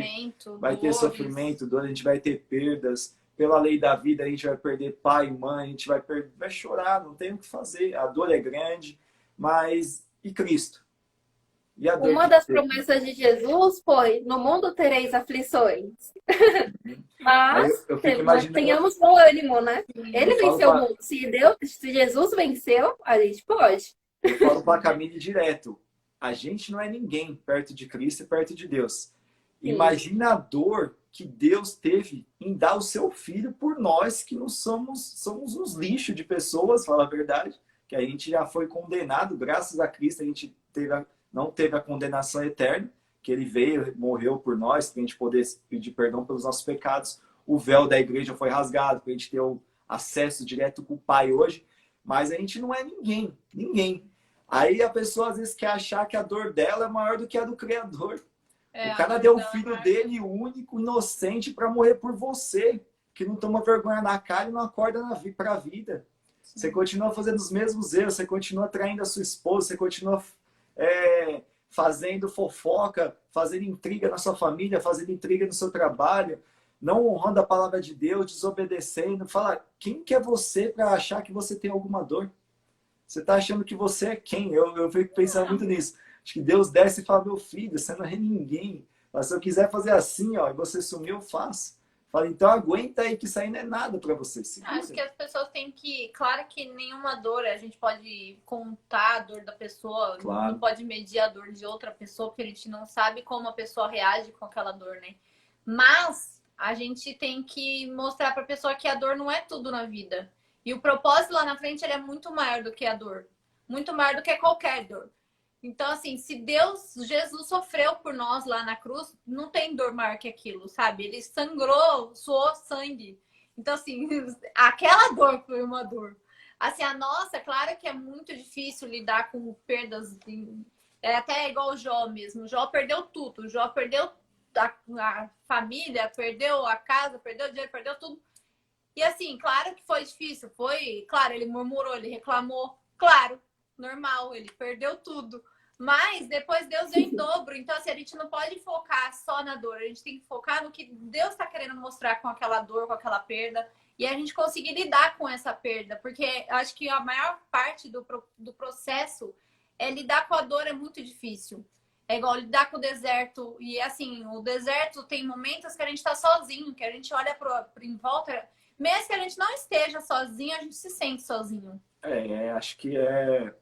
vai ter sofrimento, dor, a gente vai ter perdas. Pela lei da vida, a gente vai perder pai, mãe, a gente vai chorar, não tem o que fazer. A dor é grande, mas... E Cristo? E a dor Uma das promessas de Jesus foi, no mundo tereis aflições. Mas tenhamos bom ânimo, né? Ele venceu o mundo. Se Jesus venceu, a gente pode. Eu falo para a Camille direto. A gente não é ninguém perto de Cristo e perto de Deus. Imagina a dor que Deus teve em dar o seu filho por nós, que não somos uns lixos de pessoas, fala a verdade, que a gente já foi condenado, graças a Cristo a gente não teve a condenação eterna, que ele veio, morreu por nós, para a gente poder pedir perdão pelos nossos pecados. O véu da igreja foi rasgado, para a gente ter o acesso direto com o Pai hoje, mas a gente não é ninguém. Aí a pessoa às vezes quer achar que a dor dela é maior do que a do Criador. O cara deu o filho dele, único, inocente, para morrer por você, que não toma vergonha na cara e não acorda para a vida. Sim. Você continua fazendo os mesmos erros, você continua traindo a sua esposa, você continua fazendo fofoca, fazendo intriga na sua família, fazendo intriga no seu trabalho, não honrando a palavra de Deus, desobedecendo. Fala, quem que é você para achar que você tem alguma dor? Você está achando que você é quem? Eu fico pensando muito nisso. Acho que Deus desce e fala, meu filho, você não é ninguém. Mas se eu quiser fazer assim, ó, e você sumir, eu faço. Fala, então aguenta aí que isso aí não é nada para você. Acho que as pessoas têm que... Claro que nenhuma dor, a gente pode contar a dor da pessoa, claro. Não pode medir a dor de outra pessoa, porque a gente não sabe como a pessoa reage com aquela dor, né? Mas a gente tem que mostrar para a pessoa que a dor não é tudo na vida. E o propósito lá na frente, ele é muito maior do que a dor. Muito maior do que qualquer dor. Então, assim, se Jesus sofreu por nós lá na cruz, não tem dor maior que aquilo, sabe? Ele sangrou, suou sangue. Então, assim, aquela dor foi uma dor. Assim, a nossa, é claro que é muito difícil lidar com perdas. É até igual o Jó mesmo. O Jó perdeu tudo. O Jó perdeu a família, perdeu a casa, perdeu o dinheiro, perdeu tudo. E assim, claro que foi difícil. Foi, claro, ele murmurou, ele reclamou. Claro, normal, ele perdeu tudo. Mas depois Deus deu em dobro. Então, assim, a gente não pode focar só na dor. A gente tem que focar no que Deus está querendo mostrar com aquela dor, com aquela perda. E a gente conseguir lidar com essa perda. Porque acho que a maior parte do processo é lidar com a dor é muito difícil. É igual lidar com o deserto. E assim, o deserto tem momentos que a gente tá sozinho, que a gente olha em volta. Mesmo que a gente não esteja sozinho, a gente se sente sozinho. Acho que é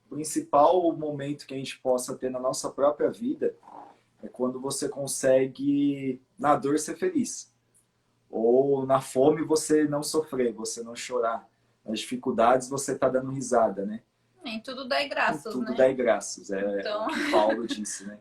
o principal momento que a gente possa ter na nossa própria vida é quando você consegue, na dor, ser feliz. Ou na fome você não sofrer, você não chorar. Nas dificuldades você tá dando risada, né? Nem tudo dá graças, tudo né? dá graças, Então... o que Paulo disse, né?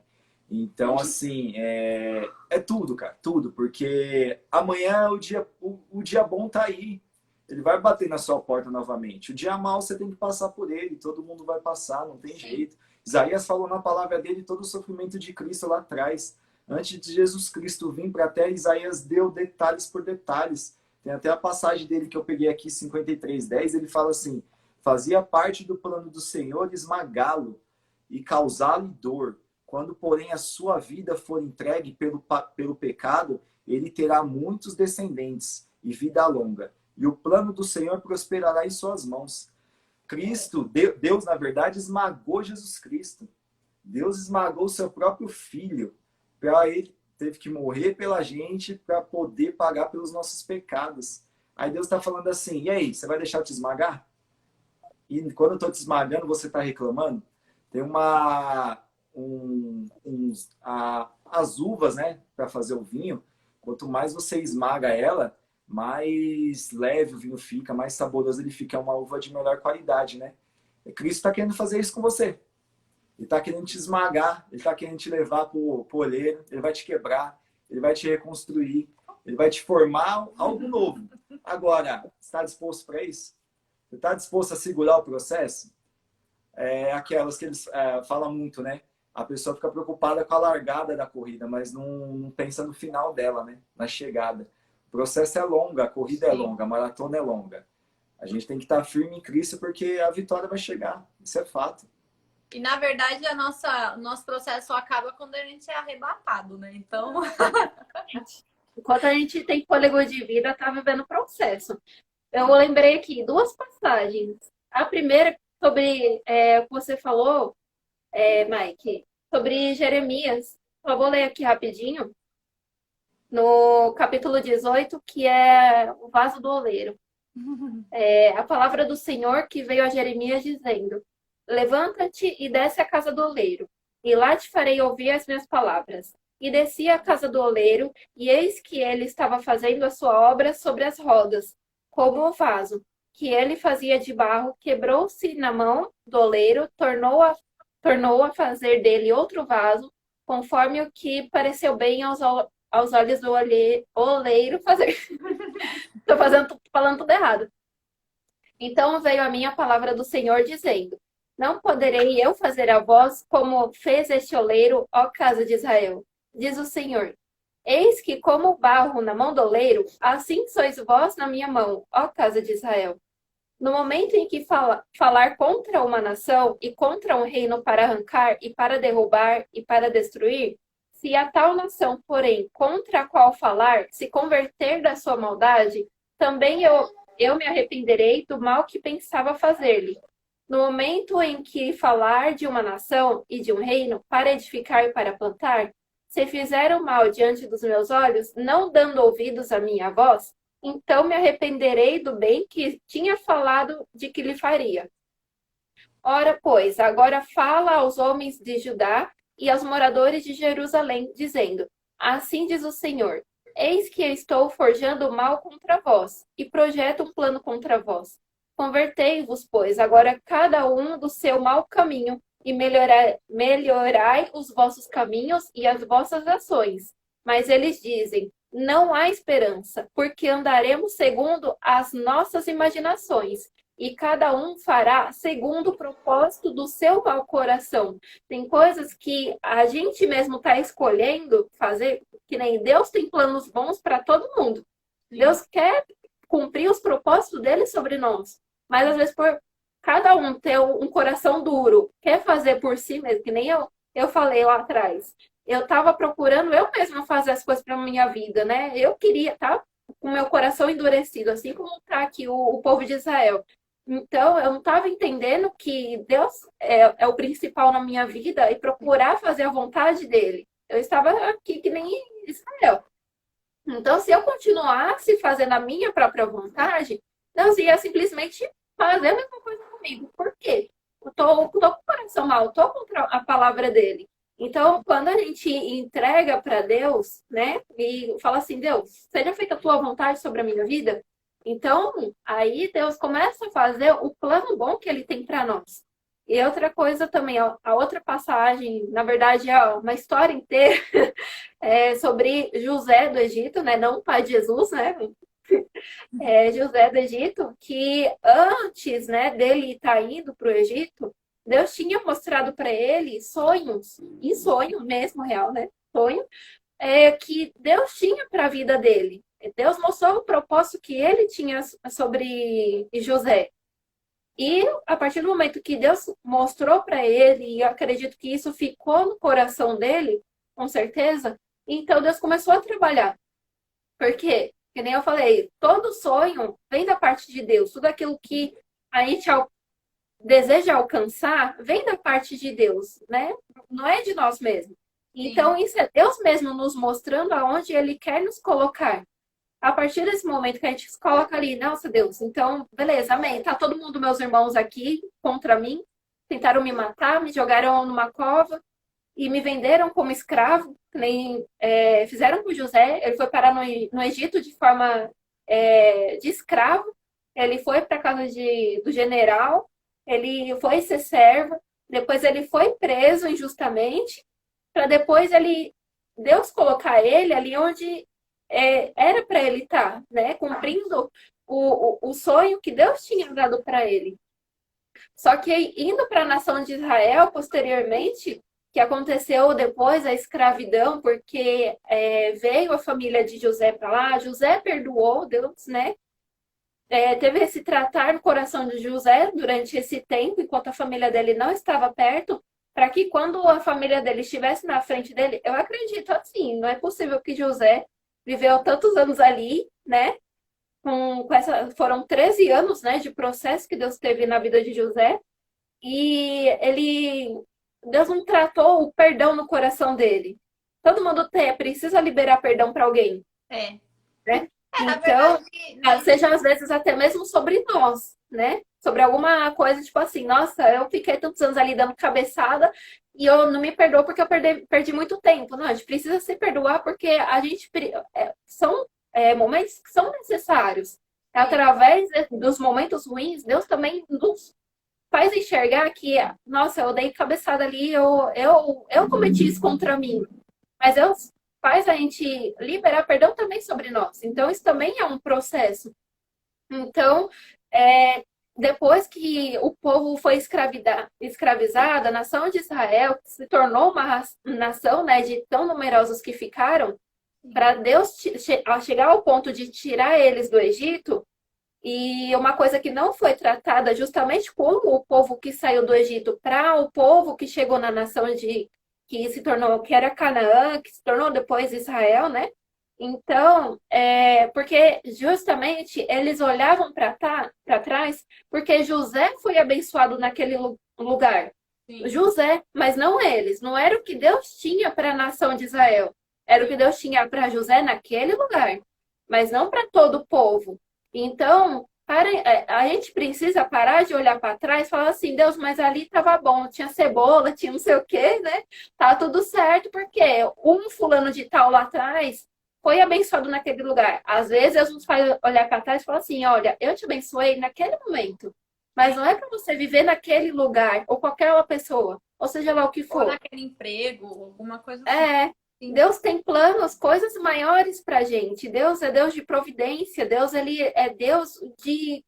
Então, assim, é tudo, cara, tudo, porque amanhã o dia bom tá aí. Ele vai bater na sua porta novamente. O dia mal você tem que passar por ele, todo mundo vai passar, não tem jeito. Isaías falou na palavra dele todo o sofrimento de Cristo lá atrás. Antes de Jesus Cristo vir para a terra, Isaías deu detalhes por detalhes. Tem até a passagem dele que eu peguei aqui, 53:10, ele fala assim: fazia parte do plano do Senhor esmagá-lo e causar-lhe dor. Quando, porém, a sua vida for entregue pelo pecado, ele terá muitos descendentes e vida longa. E o plano do Senhor prosperará em suas mãos. Cristo, Deus, na verdade, esmagou Jesus Cristo. Deus esmagou o seu próprio filho. Para ele, teve que morrer pela gente para poder pagar pelos nossos pecados. Aí Deus está falando assim: e aí, você vai deixar eu te esmagar? E quando eu estou te esmagando, você está reclamando? Tem as uvas, né, para fazer o vinho. Quanto mais você esmaga ela, mais leve o vinho fica, mais saboroso ele fica. É uma uva de melhor qualidade, né? E Cristo está querendo fazer isso com você. Ele está querendo te esmagar, ele está querendo te levar para o olheiro, ele vai te quebrar, ele vai te reconstruir, ele vai te formar algo novo. Agora, você está disposto para isso? Você está disposto a segurar o processo? Aquelas que eles falam muito, né? A pessoa fica preocupada com a largada da corrida, mas não pensa no final dela, né? Na chegada. O processo é longo, a corrida é longa, a maratona é longa. A gente tem que estar firme em Cristo porque a vitória vai chegar. Isso é fato. E na verdade o nosso processo só acaba quando a gente é arrebatado, né? Então. Enquanto a gente tem fôlego de vida, tá vivendo o processo. Eu lembrei aqui duas passagens. A primeira sobre o que você falou, Mike, sobre Jeremias. Eu vou ler aqui rapidinho. No capítulo 18, que é o vaso do oleiro. A palavra do Senhor que veio a Jeremias dizendo: levanta-te e desce à casa do oleiro, e lá te farei ouvir as minhas palavras. E desci à casa do oleiro, e eis que ele estava fazendo a sua obra sobre as rodas, como o vaso, que ele fazia de barro, quebrou-se na mão do oleiro, tornou a fazer dele outro vaso, conforme o que pareceu bem aos olhos do oleiro fazer. Estou falando tudo errado. Então veio a minha palavra do Senhor dizendo: não poderei eu fazer a vós como fez este oleiro, ó casa de Israel? Diz o Senhor: eis que como barro na mão do oleiro, assim sois vós na minha mão, ó casa de Israel. No momento em que falar contra uma nação e contra um reino para arrancar e para derrubar e para destruir, se a tal nação, porém, contra a qual falar, se converter da sua maldade, também eu me arrependerei do mal que pensava fazer-lhe. No momento em que falar de uma nação e de um reino para edificar e para plantar, se fizeram mal diante dos meus olhos, não dando ouvidos à minha voz, então me arrependerei do bem que tinha falado de que lhe faria. Ora, pois, agora fala aos homens de Judá e aos moradores de Jerusalém, dizendo: assim diz o Senhor: eis que eu estou forjando o mal contra vós, e projeto um plano contra vós. Convertei-vos, pois, agora cada um do seu mau caminho, e melhorai os vossos caminhos e as vossas ações. Mas eles dizem: não há esperança, porque andaremos segundo as nossas imaginações, e cada um fará segundo o propósito do seu mau coração. Tem coisas que a gente mesmo está escolhendo fazer, que nem Deus tem planos bons para todo mundo. Deus quer cumprir os propósitos dele sobre nós. Mas às vezes por cada um ter um coração duro, quer fazer por si mesmo, que nem eu falei lá atrás. Eu estava procurando eu mesma fazer as coisas para minha vida, né? Eu queria, tá? Com o meu coração endurecido, assim como está aqui o povo de Israel. Então, eu não estava entendendo que Deus é o principal na minha vida e procurar fazer a vontade dele. Eu estava aqui que nem Israel. Então, se eu continuasse fazendo a minha própria vontade, Deus ia simplesmente fazer a mesma coisa comigo. Por quê? Eu tô com o coração mal, eu tô contra a palavra dele. Então, quando a gente entrega para Deus, né, e fala assim, Deus, seja feita a tua vontade sobre a minha vida, então aí Deus começa a fazer o plano bom que ele tem para nós. E outra coisa também, ó, a outra passagem, na verdade, é uma história inteira sobre José do Egito, né, não o pai de Jesus, né, José do Egito, que antes, né, dele estar indo para o Egito, Deus tinha mostrado para ele sonhos, em sonho mesmo, real, né? Sonho, que Deus tinha para a vida dele. Deus mostrou o propósito que ele tinha sobre José. E a partir do momento que Deus mostrou para ele, e eu acredito que isso ficou no coração dele, com certeza, então Deus começou a trabalhar. Por quê? Que nem eu falei, todo sonho vem da parte de Deus. Tudo aquilo que a gente deseja alcançar vem da parte de Deus, né? Não é de nós mesmos. Então, isso é Deus mesmo nos mostrando aonde Ele quer nos colocar. A partir desse momento que a gente se coloca ali, nossa Deus, então, beleza, amém. Tá todo mundo, meus irmãos aqui contra mim, tentaram me matar, me jogaram numa cova e me venderam como escravo, nem fizeram com José. Ele foi parar no Egito de forma de escravo. Ele foi para casa do general, ele foi ser servo, depois ele foi preso injustamente, para depois Deus colocar ele ali onde era para ele estar, né? Cumprindo o sonho que Deus tinha dado para ele. Só que indo para a nação de Israel, posteriormente, que aconteceu depois a escravidão, porque veio a família de José para lá, José perdoou Deus, né? Teve esse tratar no coração de José durante esse tempo, enquanto a família dele não estava perto, para que quando a família dele estivesse na frente dele, eu acredito assim, não é possível que José viveu tantos anos ali, né? Foram 13 anos, né, de processo que Deus teve na vida de José, e Deus não tratou o perdão no coração dele. Todo mundo precisa liberar perdão para alguém. Né? Na Então, verdade, seja às vezes até mesmo sobre nós, né? Sobre alguma coisa, tipo assim, nossa, eu fiquei tantos anos ali dando cabeçada e eu não me perdoo porque eu perdi muito tempo. Não, a gente precisa se perdoar porque são momentos que são necessários. Através dos momentos ruins, Deus também nos faz enxergar que, nossa, eu dei cabeçada ali, eu cometi isso contra mim. Mas Deus faz a gente liberar perdão também sobre nós. Então, isso também é um processo. Então, depois que o povo foi escravizado, a nação de Israel se tornou uma nação, né, de tão numerosos que ficaram, para Deus chegar ao ponto de tirar eles do Egito, e uma coisa que não foi tratada justamente como o povo que saiu do Egito para o povo que chegou na nação que se tornou, que era Canaã, que se tornou depois Israel, né? Então, porque justamente eles olhavam para trás, porque José foi abençoado naquele lugar. Sim. José, mas não eles. Não era o que Deus tinha para a nação de Israel. Era o que Deus tinha para José naquele lugar, mas não para todo o povo. Então, a gente precisa parar de olhar para trás e falar assim, Deus, mas ali estava bom, tinha cebola, tinha não sei o quê, né? Tá tudo certo, porque um fulano de tal lá atrás foi abençoado naquele lugar. Às vezes, Deus nos faz olhar para trás e falar assim, olha, eu te abençoei naquele momento, mas não é para você viver naquele lugar, ou qualquer outra pessoa, ou seja lá o que for. Ou naquele emprego, alguma coisa assim. Deus tem planos, coisas maiores pra gente. Deus é Deus de providência. Deus, ele é Deus de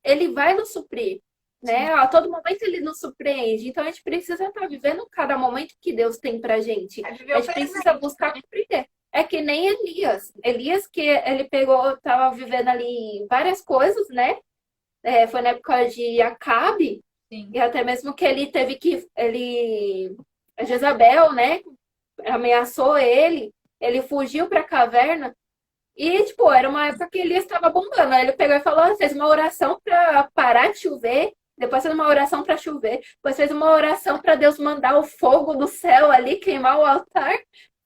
ele vai nos suprir, né? A todo momento ele nos surpreende. Então a gente precisa estar vivendo cada momento que Deus tem pra gente. É viver A o gente precisa presente. buscar compreender. É que nem Elias. Elias que ele pegou, tava vivendo ali várias coisas, né? Foi na época de Acabe, Sim. e até mesmo que ele teve que. A Jezabel, né? Ameaçou ele fugiu pra caverna. E, tipo, era uma época que ele estava bombando. Aí ele pegou e falou, fez uma oração para parar de chover, depois fez uma oração para chover, depois fez uma oração para Deus mandar o fogo do céu ali, queimar o altar.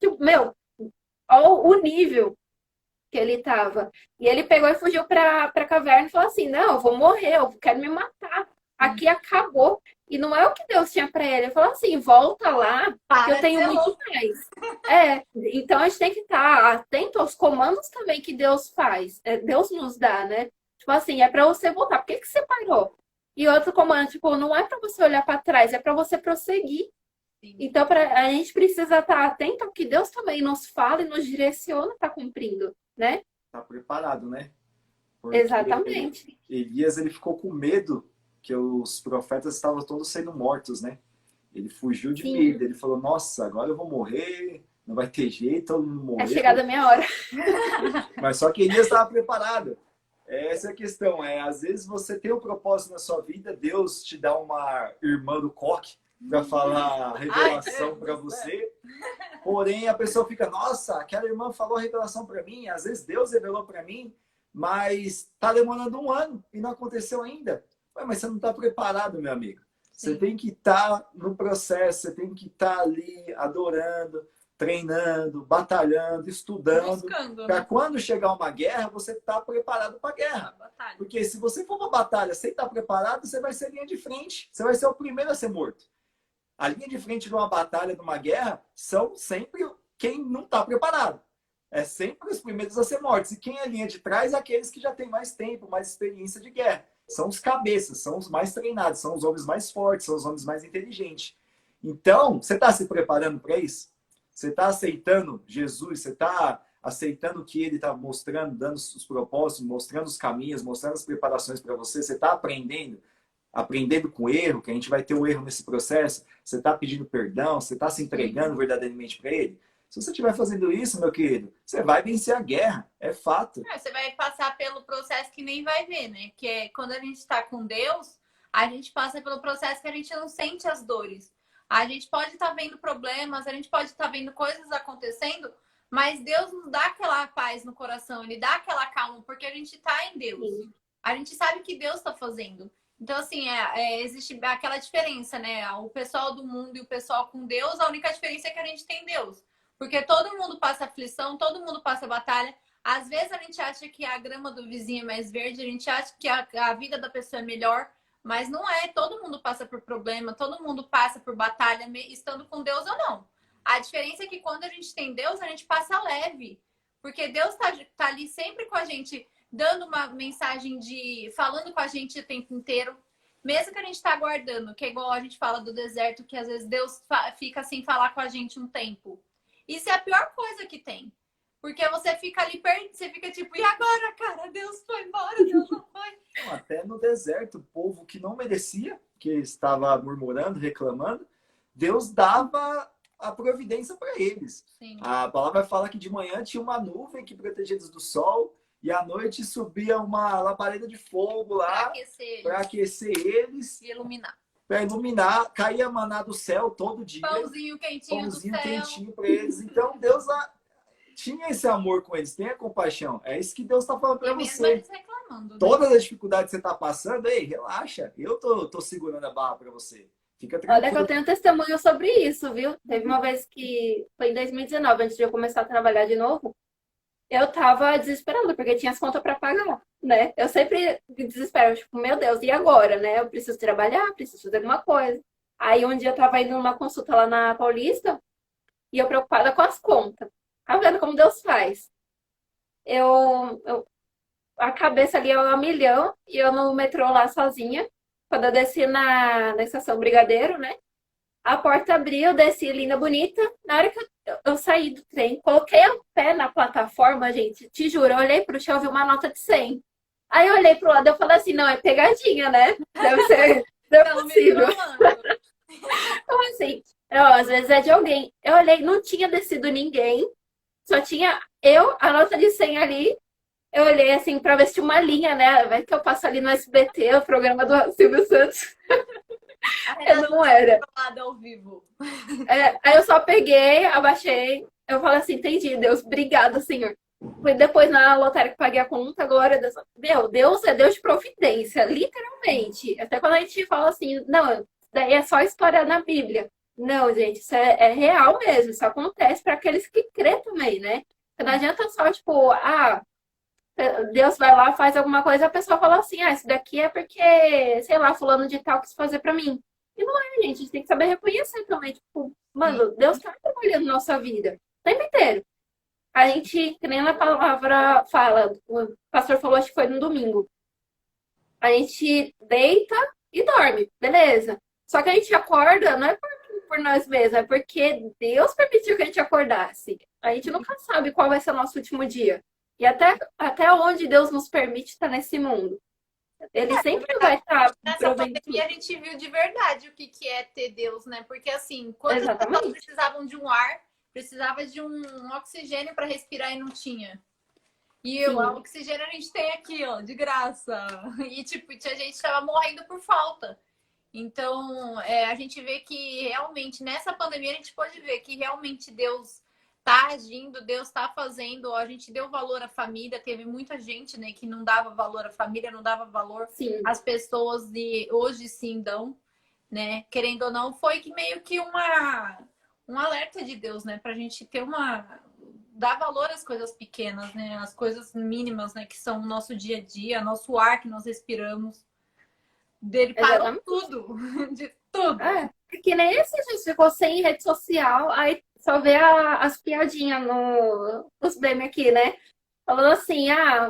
Tipo, meu, olha o nível que ele tava. E ele pegou e fugiu pra caverna e falou assim, não, eu vou morrer, eu quero me matar. Aqui acabou. E não é o que Deus tinha para ele. Ele falou assim, volta lá, que Para eu de tenho ser muito louco. mais. Então a gente tem que estar atento aos comandos também que Deus faz. Deus nos dá, né? Tipo assim, é para você voltar. Por que que você parou? E outro comando, tipo, não é para você olhar para trás, é para você prosseguir. Sim. Então a gente precisa estar atento ao que Deus também nos fala e nos direciona para cumprindo, né? Tá preparado, né? Porque Exatamente. Elias, ele ficou com medo que os profetas estavam todos sendo mortos, né? Ele fugiu de Sim. medo, ele falou, nossa, agora eu vou morrer, não vai ter jeito, todo mundo É morreu. chegada a minha hora. Mas só que Elias estava preparado. Essa é a questão. Às vezes você tem um propósito na sua vida, Deus te dá uma irmã do coque para falar a revelação para você. Porém, a pessoa fica, nossa, aquela irmã falou a revelação para mim, às vezes Deus revelou para mim, mas está demorando 1 ano e não aconteceu ainda. Ué, mas você não está preparado, meu amigo. Você Sim. tem que estar no processo, você tem que estar ali adorando, treinando, batalhando, estudando, Buscando, para né? quando chegar uma guerra, você estar preparado para a guerra. Batalha. Porque se você for uma batalha sem estar preparado, você vai ser linha de frente. Você vai ser o primeiro a ser morto. A linha de frente de uma batalha, de uma guerra, são sempre quem não está preparado. É sempre os primeiros a ser mortos. E quem é linha de trás é aqueles que já têm mais tempo, mais experiência de guerra. São os cabeças, são os mais treinados, são os homens mais fortes, são os homens mais inteligentes. Então, você está se preparando para isso? Você está aceitando Jesus? Você está aceitando o que ele está mostrando, dando os propósitos, mostrando os caminhos, mostrando as preparações para você? Você está aprendendo com o erro, que a gente vai ter um erro nesse processo? Você está pedindo perdão? Você está se entregando verdadeiramente para ele? Se você estiver fazendo isso, meu querido, você vai vencer a guerra. É fato. Você vai passar pelo processo que nem vai ver, né? Que é quando a gente está com Deus, a gente passa pelo processo que a gente não sente as dores. A gente pode estar vendo problemas, a gente pode estar vendo coisas acontecendo, mas Deus nos dá aquela paz no coração, Ele dá aquela calma, porque a gente está em Deus. Sim. A gente sabe o que Deus está fazendo. Então, assim, existe aquela diferença, né? O pessoal do mundo e o pessoal com Deus, a única diferença é que a gente tem Deus. Porque todo mundo passa aflição, todo mundo passa batalha. Às vezes a gente acha que a grama do vizinho é mais verde, a gente acha que a vida da pessoa é melhor, mas não é. Todo mundo passa por problema, todo mundo passa por batalha, estando com Deus ou não. A diferença é que quando a gente tem Deus, a gente passa leve. Porque Deus tá ali sempre com a gente, dando uma mensagem falando com a gente o tempo inteiro. Mesmo que a gente tá aguardando, que é igual a gente fala do deserto, que às vezes Deus fica sem falar com a gente um tempo. Isso é a pior coisa que tem. Porque você fica ali perto, você fica tipo, e agora, cara? Deus foi embora, Deus não foi. Até no deserto, o povo que não merecia, que estava murmurando, reclamando, Deus dava a providência para eles. Sim. A palavra fala que de manhã tinha uma nuvem que protegia eles do sol e à noite subia uma labareda de fogo lá para aquecer eles e iluminar. Para iluminar, caía maná do céu todo dia. Pãozinho quentinho do céu. Quentinho para eles. Então Deus tinha esse amor com eles, tem a compaixão. É isso que Deus está falando para você. Eles reclamando, né? Todas as dificuldades que você está passando, ei, relaxa. Eu tô segurando a barra para você. Fica tranquilo. Olha que eu tenho testemunho sobre isso, viu? Teve uma vez que foi em 2019, antes de eu começar a trabalhar de novo, eu tava desesperando, porque tinha as contas para pagar, né? Eu sempre me desespero, tipo, meu Deus, e agora, né? Eu preciso trabalhar, preciso fazer alguma coisa. Aí um dia eu tava indo numa consulta lá na Paulista e eu preocupada com as contas. Tá vendo como Deus faz? A cabeça ali é a milhão e eu no metrô lá sozinha. Quando eu desci na estação Brigadeiro, né? A porta abriu, desci linda, bonita. Na hora que eu saí do trem, coloquei o pé na plataforma, gente, te juro, eu olhei pro chão e vi uma nota de 100. Aí eu olhei pro lado e eu falei assim, não, é pegadinha, né? Deve ser, não é Ela me possível. trollando. Como assim? Eu, às vezes é de alguém. Eu olhei, não tinha descido ninguém, só tinha eu, a nota de 100 ali. Eu olhei assim pra ver se tinha uma linha, né? Vai que eu passo ali no SBT, o programa do Silvio Santos. A Eu Renata não foi era. trollada ao vivo. É, aí eu só peguei, abaixei. Eu falei assim, entendi, Deus, obrigado, Senhor. Fui depois na lotérica que paguei a conta, glória a Deus. Meu, Deus é Deus de providência, literalmente. Até quando a gente fala assim, não, daí é só história na Bíblia. Não, gente, isso é real mesmo, isso acontece para aqueles que crê também, né? Não adianta só, tipo, Deus vai lá, faz alguma coisa, a pessoa fala assim, isso daqui é porque, sei lá, fulano de tal quis fazer pra mim. E não é, gente, a gente tem que saber reconhecer também, tipo, Sim. mano, Deus tá trabalhando na nossa vida, o tempo inteiro. A gente, que nem na palavra fala, o pastor falou, acho que foi no domingo, a gente deita e dorme, beleza. Só que a gente acorda, não é por nós mesmos, é porque Deus permitiu que a gente acordasse. A gente nunca sabe qual vai ser o nosso último dia. E até onde Deus nos permite estar nesse mundo. Ele É sempre vai verdade. estar Nessa provendo pandemia tudo. a gente viu de verdade o que que é ter Deus, né? Porque assim, quantas pessoas Exatamente. precisavam de um ar, precisava de um oxigênio para respirar e não tinha. E o Sim, oxigênio a gente tem aqui, ó, de graça. E tipo, tinha gente que tava morrendo por falta. Então, a gente vê que realmente nessa pandemia a gente pode ver que realmente Deus tá agindo, Deus tá fazendo. A gente deu valor à família, teve muita gente, né, que não dava valor à família, não dava valor sim, às pessoas e hoje sim dão, né? Querendo ou não, foi que meio que um alerta de Deus, né, pra gente ter dar valor às coisas pequenas, né, as coisas mínimas, né, que são o nosso dia a dia, nosso ar que nós respiramos. Dele parou exatamente. tudo, de tudo. É, que nem esse gente ficou sem rede social, aí só vê as piadinhas no, nos memes aqui, né? Falando assim,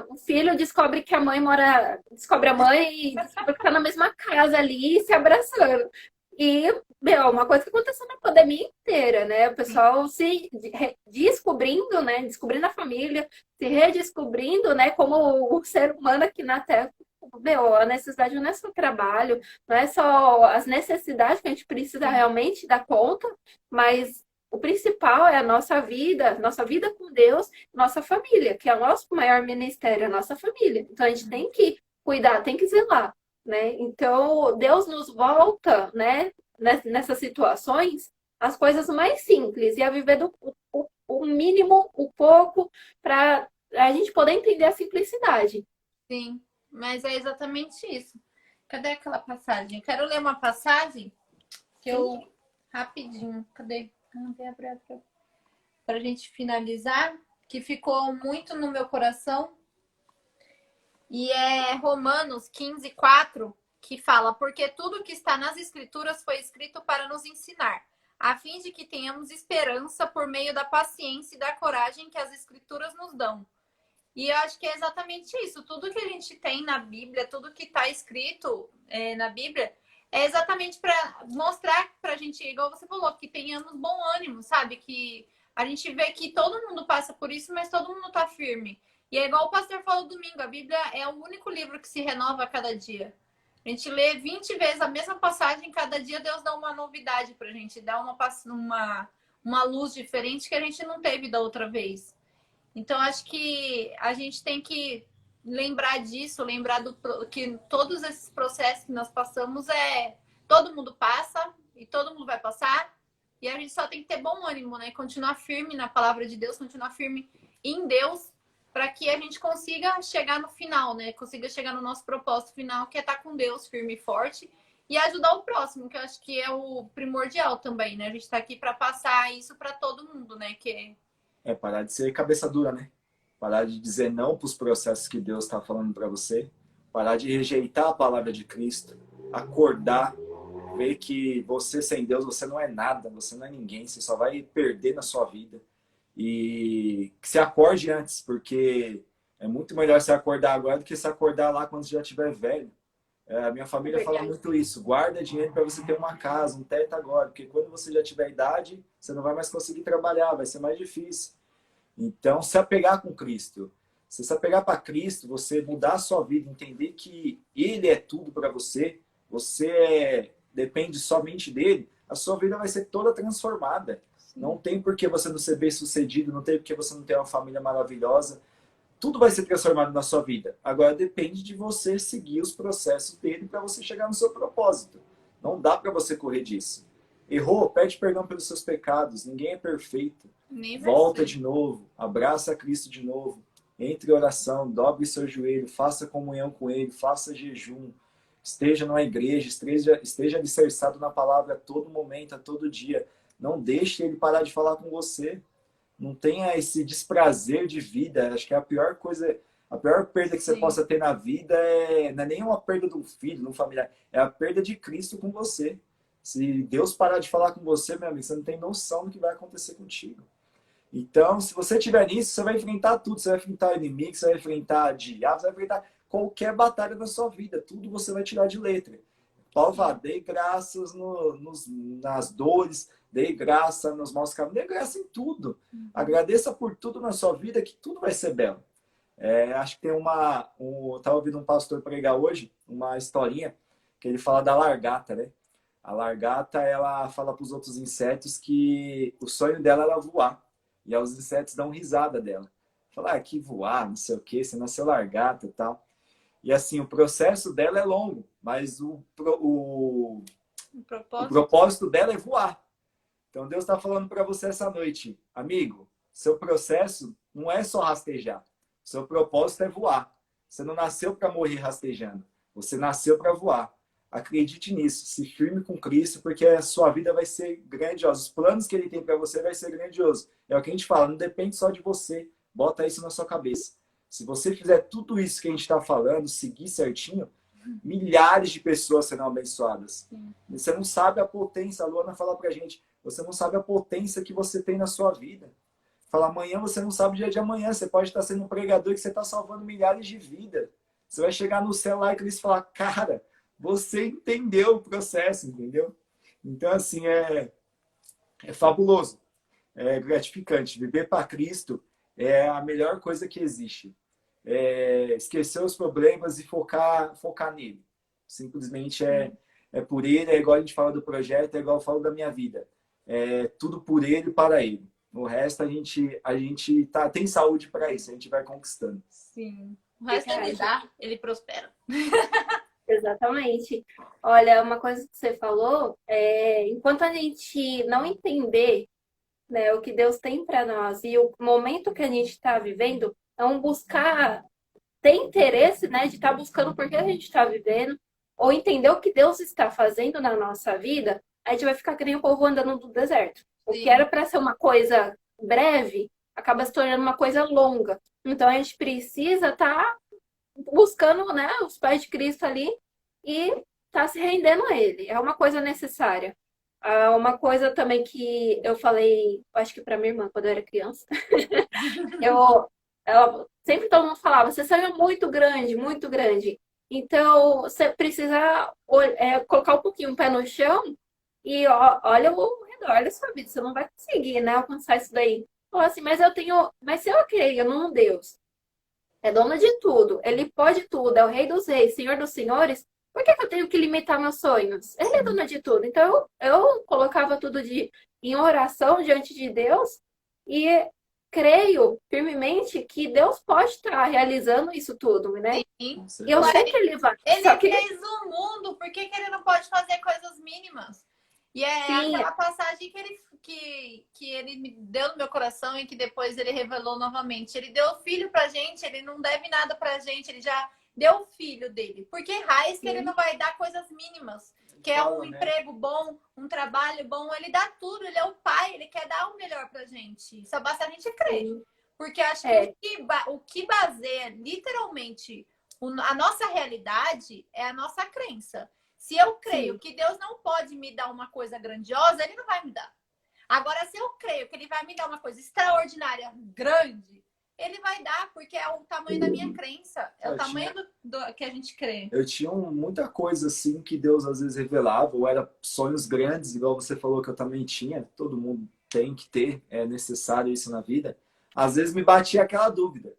o filho descobre que a mãe mora, descobre a mãe e descobre que tá na mesma casa ali, se abraçando. E, meu, uma coisa que aconteceu na pandemia inteira, né? O pessoal se descobrindo, né? Descobrindo a família, se redescobrindo, né? Como o ser humano aqui na Terra. Meu, a necessidade não é só trabalho, não é só as necessidades que a gente precisa Sim, realmente dar conta, mas o principal é a nossa vida com Deus, nossa família, que é o nosso maior ministério, a nossa família. Então a gente tem que cuidar, tem que zelar, né? Então Deus nos volta, né, nessas situações, as coisas mais simples e a viver o mínimo, o pouco, para a gente poder entender a simplicidade. sim. Mas é exatamente isso. Cadê aquela passagem? Quero ler uma passagem que Sim, eu. Rapidinho. Cadê? Abre. Pra gente finalizar. Que ficou muito no meu coração. E é Romanos 15:4 que fala: Porque tudo que está nas Escrituras foi escrito para nos ensinar, a fim de que tenhamos esperança por meio da paciência e da coragem que as Escrituras nos dão. E eu acho que é exatamente isso. Tudo que a gente tem na Bíblia, tudo que está escrito na Bíblia, é exatamente para mostrar para a gente, igual você falou, que tenhamos bom ânimo, sabe? Que a gente vê que todo mundo passa por isso, mas todo mundo está firme. E é igual o pastor falou domingo, a Bíblia é o único livro que se renova a cada dia. A gente lê 20 vezes a mesma passagem, cada dia Deus dá uma novidade para a gente, dá uma luz diferente que a gente não teve da outra vez. Então, acho que a gente tem que lembrar disso, lembrar que todos esses processos que nós passamos todo mundo passa e todo mundo vai passar. E a gente só tem que ter bom ânimo, né? Continuar firme na palavra de Deus, continuar firme em Deus, para que a gente consiga chegar no final, né? Consiga chegar no nosso propósito final, que é estar com Deus firme e forte e ajudar o próximo, que eu acho que é o primordial também, né? A gente está aqui para passar isso para todo mundo, né? Parar de ser cabeça dura, né? Parar de dizer não para os processos que Deus está falando para você. Parar de rejeitar a palavra de Cristo. Acordar, ver que você sem Deus, você não é nada, você não é ninguém, você só vai perder na sua vida. E que se acorde antes, porque é muito melhor se acordar agora do que se acordar lá quando já estiver velho. A minha é família fala verdade. muito isso. Guarda dinheiro para você ter uma casa, um teto agora, porque quando você já tiver idade, você não vai mais conseguir trabalhar, vai ser mais difícil. Então, se apegar com Cristo. Se você pegar para Cristo, você mudar a sua vida, entender que Ele é tudo para você, depende somente dele, a sua vida vai ser toda transformada. Não tem por que você não ser bem-sucedido, não tem por que você não ter uma família maravilhosa. Tudo vai ser transformado na sua vida. Agora depende de você seguir os processos dele para você chegar no seu propósito. Não dá para você correr disso. Errou, pede perdão pelos seus pecados. Ninguém é perfeito. Nem Volta você. de novo, abraça Cristo de novo. Entre em oração, dobre seu joelho, faça comunhão com Ele, faça jejum. Esteja numa igreja, esteja alicerçado na palavra a todo momento, a todo dia. Não deixe Ele parar de falar com você. Não tenha esse desprazer de vida. Acho que é a pior coisa, a pior perda que você Sim. possa ter na vida não é nem uma perda de um filho, de um familiar, é a perda de Cristo com você. Se Deus parar de falar com você, meu amigo, você não tem noção do que vai acontecer contigo. Então, se você tiver nisso, você vai enfrentar tudo. Você vai enfrentar inimigos, você vai enfrentar diabos, você vai enfrentar qualquer batalha da sua vida. Tudo você vai tirar de letra. Paulo fala, dei graças nas dores, dei graça nos maus caminhos, dei graça em tudo. Agradeça por tudo na sua vida, que tudo vai ser belo. Acho que tem eu estava ouvindo um pastor pregar hoje, uma historinha, que ele fala da largata, né? A largata, ela fala para os outros insetos que o sonho dela era voar. E aí os insetos dão risada dela. Fala, que voar, não sei o quê, você nasceu largata e tal. E assim, o processo dela é longo, mas o propósito. propósito dela é voar. Então Deus está falando para você essa noite, amigo, seu processo não é só rastejar. Seu propósito é voar. Você não nasceu para morrer rastejando. Você nasceu para voar. Acredite nisso, se firme com Cristo, porque a sua vida vai ser grandiosa. Os planos que Ele tem para você vai ser grandioso. É o que a gente fala, não depende só de você. Bota isso na sua cabeça. Se você fizer tudo isso que a gente está falando, seguir certinho, milhares de pessoas serão abençoadas. Sim. Você não sabe a potência, a Luana fala pra gente, você não sabe a potência que você tem na sua vida. Fala, amanhã você não sabe o dia de amanhã, você pode estar sendo um pregador que você está salvando milhares de vidas. Você vai chegar no céu lá e Cristo falar, cara, você entendeu o processo, entendeu? Então, assim, é fabuloso, é gratificante. Viver para Cristo é a melhor coisa que existe. Esquecer os problemas e focar nele. Simplesmente é por ele, é igual a gente fala do projeto, é igual eu falo da minha vida. É tudo por ele e para ele. O resto a gente tem saúde para isso, a gente vai conquistando. Sim. O resto ele dá, ele prospera. Exatamente. Olha, uma coisa que você falou, enquanto a gente não entender, né, o que Deus tem para nós e o momento que a gente está vivendo, não buscar, ter interesse, né, de estar buscando por que a gente está vivendo, ou entender o que Deus está fazendo na nossa vida, a gente vai ficar que nem o povo andando no deserto. O que era para ser uma coisa breve, acaba se tornando uma coisa longa. Então a gente precisa estar buscando, né, os pés de Cristo ali e tá se rendendo a Ele. É uma coisa necessária. Uma coisa também que eu falei, acho que para minha irmã, quando eu era criança, ela, sempre todo mundo falava, você sonha muito grande, muito grande. Então, você precisa colocar um pouquinho o pé no chão e olha o redor, olha a sua vida. Você não vai conseguir, né, alcançar isso daí. Falou assim, mas se eu creio num Deus é dono de tudo, ele pode tudo, é o rei dos reis, senhor dos senhores, por que eu tenho que limitar meus sonhos? Ele é dono de tudo. Então eu colocava tudo em oração diante de Deus e creio firmemente que Deus pode estar realizando isso tudo, né? Sim. E eu sei que ele vai. Ele Só que fez o mundo, por que ele não pode fazer coisas mínimas? E Sim. aquela passagem que ele me deu no meu coração e que depois ele revelou novamente. Ele deu o filho pra gente, ele não deve nada pra gente, ele já deu o filho dele. Por que raiz que ele não vai dar coisas mínimas? Que é um emprego bom, um trabalho bom, ele dá tudo, ele é o pai, ele quer dar o melhor pra gente. Só basta a gente crer. Porque acho que o que baseia literalmente a nossa realidade é a nossa crença. Se eu creio que Deus não pode me dar uma coisa grandiosa, Ele não vai me dar. Agora, se eu creio que Ele vai me dar uma coisa extraordinária, grande, Ele vai dar, porque é o tamanho da minha crença. É o tamanho do que a gente crê. Eu tinha muita coisa assim que Deus às vezes revelava, ou era sonhos grandes, igual você falou que eu também tinha. Todo mundo tem que ter, é necessário isso na vida. Às vezes me batia aquela dúvida.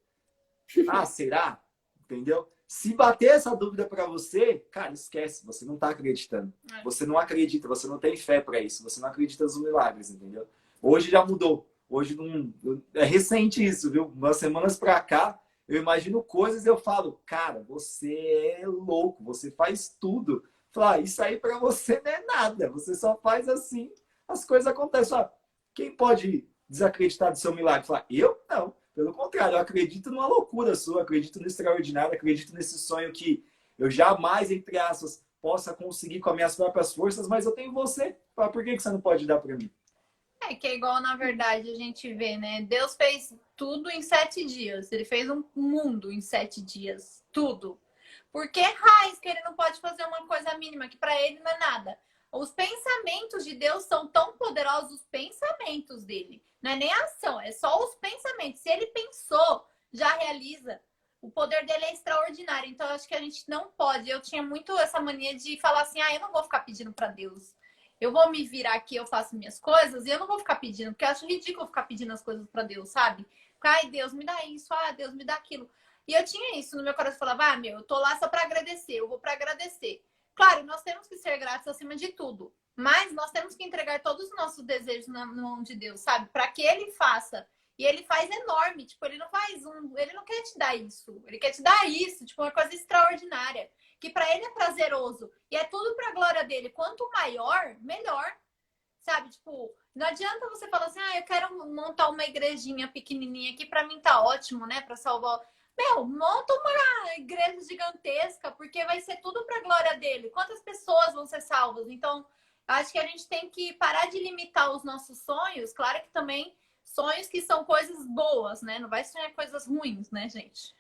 Ah, será? Entendeu? Se bater essa dúvida para você, cara, esquece, você não tá acreditando. Você não acredita, você não tem fé para isso, você não acredita nos milagres, entendeu? Hoje já mudou. Hoje não é recente isso, viu? Umas semanas para cá, eu imagino coisas e eu falo, cara, você é louco, você faz tudo. Fala, isso aí para você não é nada, você só faz assim, as coisas acontecem. Fala, quem pode desacreditar do seu milagre? Fala, eu não. Pelo contrário, eu acredito numa loucura sua, acredito no extraordinário, acredito nesse sonho que eu jamais, entre aspas, possa conseguir com as minhas próprias forças, mas eu tenho você. Fala, por que você não pode dar para mim? É que é igual, na verdade, a gente vê, né? Deus fez tudo em 7 dias. Ele fez um mundo em 7 dias. Tudo. Por que raiz que ele não pode fazer uma coisa mínima, que para ele não é nada? Os pensamentos de Deus são tão poderosos, os pensamentos dele. Não é nem a ação, é só os pensamentos. Se ele pensou, já realiza. O poder dele é extraordinário. Então, eu acho que a gente não pode. Eu tinha muito essa mania de falar assim, eu não vou ficar pedindo para Deus. Eu vou me virar aqui, eu faço minhas coisas e eu não vou ficar pedindo, porque eu acho ridículo ficar pedindo as coisas para Deus, sabe? Ai, Deus, me dá isso, Deus, me dá aquilo. E eu tinha isso no meu coração, eu falava, eu tô lá só para agradecer, eu vou para agradecer. Claro, nós temos que ser gratos acima de tudo, mas nós temos que entregar todos os nossos desejos na mão de Deus, sabe? Para que ele faça. E ele faz enorme, tipo, ele não faz ele não quer te dar isso, ele quer te dar isso, tipo, uma coisa extraordinária, que para ele é prazeroso e é tudo para a glória dele. Quanto maior, melhor, sabe? Tipo, não adianta você falar assim, eu quero montar uma igrejinha pequenininha aqui, para mim tá ótimo, né, para salvar. Monta uma igreja gigantesca, porque vai ser tudo para a glória dele. Quantas pessoas vão ser salvas? Então, acho que a gente tem que parar de limitar os nossos sonhos. Claro que também sonhos que são coisas boas, né? Não vai sonhar coisas ruins, né, gente?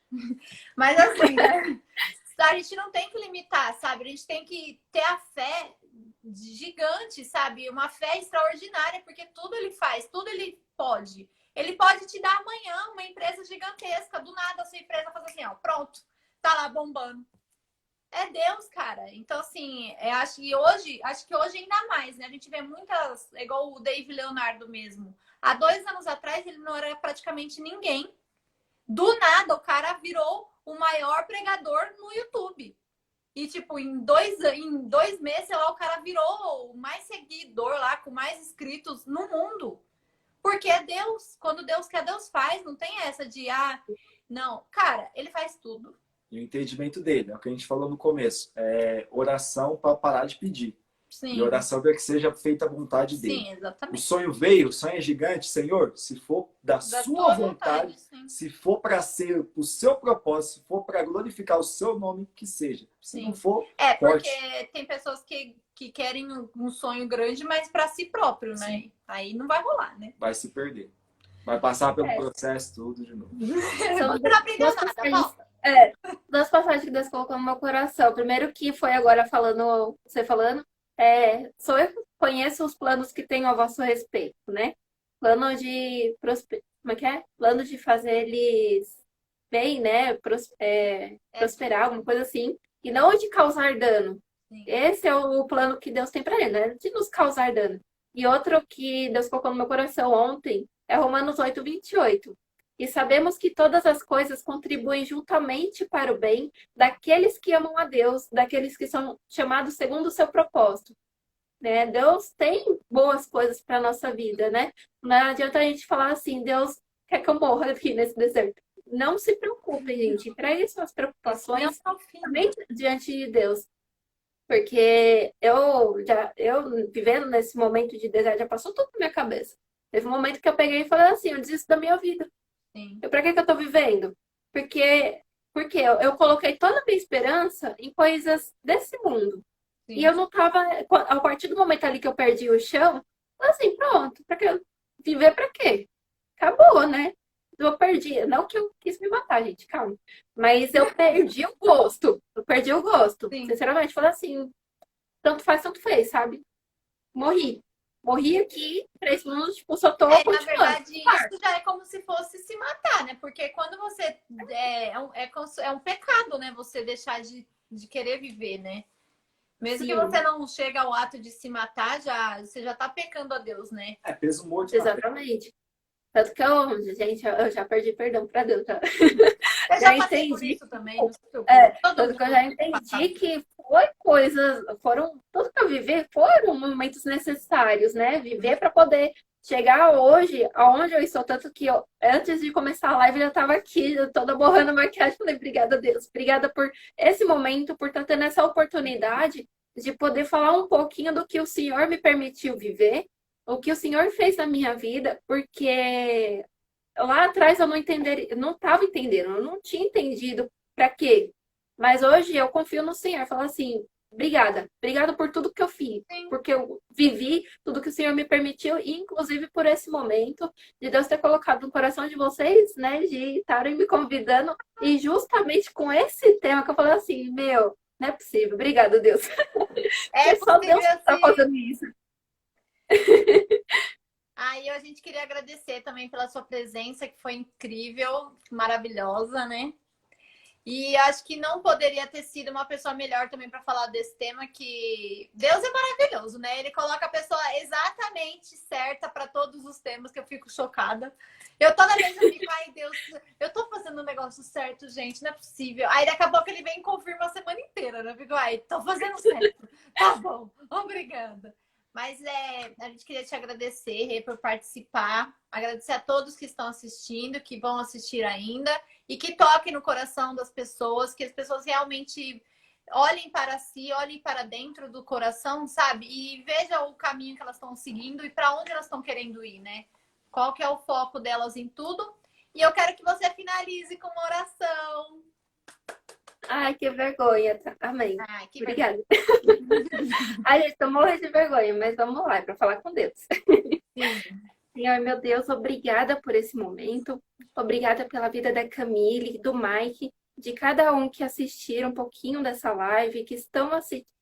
Mas assim, né? A gente não tem que limitar, sabe? A gente tem que ter a fé gigante, sabe? Uma fé extraordinária, porque tudo ele faz, tudo ele pode. Ele pode te dar amanhã uma empresa gigantesca, do nada a sua empresa faz assim, pronto, tá lá bombando. É Deus, cara. Então, assim, acho que hoje ainda mais, né? A gente vê muitas, igual o Dave Leonardo mesmo. Há 2 anos atrás ele não era praticamente ninguém. Do nada o cara virou o maior pregador no YouTube. E, tipo, em 2 meses, lá, o cara virou o mais seguidor lá, com mais inscritos no mundo. Porque é Deus. Quando Deus quer, Deus faz. Não tem essa de, não. Cara, ele faz tudo. E o entendimento dele, é o que a gente falou no começo, é oração para parar de pedir. Sim. E oração para que seja feita a vontade dele. Sim, exatamente. O sonho veio, o sonho é gigante, Senhor, se for da sua vontade, se for para ser o seu propósito, se for para glorificar o seu nome, que seja. Se não for, porque tem pessoas que querem um sonho grande, mas para si próprio, né? Sim. Aí não vai rolar, né? Vai se perder. Vai passar pelo processo tudo de novo. Não tá aprendendo nada, duas passagens que Deus colocou no meu coração. Primeiro que foi agora você falando, só eu conheço os planos que tenho a vosso respeito, né? Plano de como é que é? Plano de fazer eles bem, né? Prosperar, alguma coisa assim. E não de causar dano. Sim. Esse é o plano que Deus tem para ele, né? De nos causar dano. E outro que Deus colocou no meu coração ontem é Romanos 8:28. E sabemos que todas as coisas contribuem juntamente para o bem daqueles que amam a Deus, daqueles que são chamados segundo o seu propósito. Né? Deus tem boas coisas para a nossa vida, né? Não adianta a gente falar assim, Deus quer que eu morra aqui nesse deserto. Não se preocupe, gente. Para isso, as preocupações também diante de Deus. Porque eu vivendo nesse momento de deserto, já passou tudo na minha cabeça. Teve um momento que eu peguei e falei assim, eu desisto da minha vida. Para que eu tô vivendo? Porque eu coloquei toda a minha esperança em coisas desse mundo. Sim. E eu não tava... A partir do momento ali que eu perdi o chão, assim, pronto. Viver pra quê? Acabou, né? Eu perdi. Não que eu quis me matar, gente, calma. Mas eu perdi o gosto. Sim. Sinceramente, falei assim, tanto faz, tanto fez, sabe? Morri aqui, 3 minutos, tipo, só tô continuando. Na verdade, isso já é como se fosse se matar, né? Porque quando você... É um pecado, né? Você deixar de querer viver, né? Mesmo Sim. que você não chega ao ato de se matar, você já tá pecando a Deus, né? Peso morto. Exatamente. Tanto que eu já perdi perdão pra Deus, tá? Eu Já já passei por entendi. isso também, não se preocupe. Todo Tanto que eu mundo já tem que passar. entendi que foi coisas, foram, tudo que eu vivi foram momentos necessários, né? Viver para poder chegar hoje, aonde eu estou. Tanto que eu, antes de começar a live, eu já estava aqui, já toda borrando a maquiagem. Falei, obrigada, Deus. Obrigada por esse momento, por estar tendo essa oportunidade de poder falar um pouquinho do que o Senhor me permitiu viver, o que o Senhor fez na minha vida, porque lá atrás eu não entenderia, eu não estava entendendo, eu não tinha entendido para quê. Mas hoje eu confio no Senhor, falo assim, obrigada, obrigada por tudo que eu fiz, Sim. porque eu vivi tudo que o Senhor me permitiu, e inclusive por esse momento de Deus ter colocado no coração de vocês, né, de estarem me convidando, e justamente com esse tema que eu falei assim, meu, não é possível, obrigada, Deus. É Porque só Deus possível está sim. fazendo isso. Aí a gente queria agradecer também pela sua presença, que foi incrível, maravilhosa, né? E acho que não poderia ter sido uma pessoa melhor também para falar desse tema, que Deus é maravilhoso, né? Ele coloca a pessoa exatamente certa para todos os temas, que eu fico chocada. Eu toda vez eu fico, ai Deus, eu tô fazendo o negócio certo, gente, não é possível. Aí daqui a pouco ele vem e confirma a semana inteira, né? Eu fico, ai, tô fazendo certo. Tá bom, obrigada. Mas a gente queria te agradecer, Rê, por participar. Agradecer a todos que estão assistindo, que vão assistir ainda. E que toque no coração das pessoas, que as pessoas realmente olhem para si, olhem para dentro do coração, sabe? E vejam o caminho que elas estão seguindo e para onde elas estão querendo ir, né? Qual que é o foco delas em tudo. E eu quero que você finalize com uma oração. Ai, que vergonha. Amém. Ai, que Obrigada. Ai, gente, tô morrendo de vergonha, mas vamos lá, para falar com Deus. Sim. Senhor, meu Deus, obrigada por esse momento. Obrigada pela vida da Camille, do Mike, de cada um que assistiram um pouquinho dessa live, que estão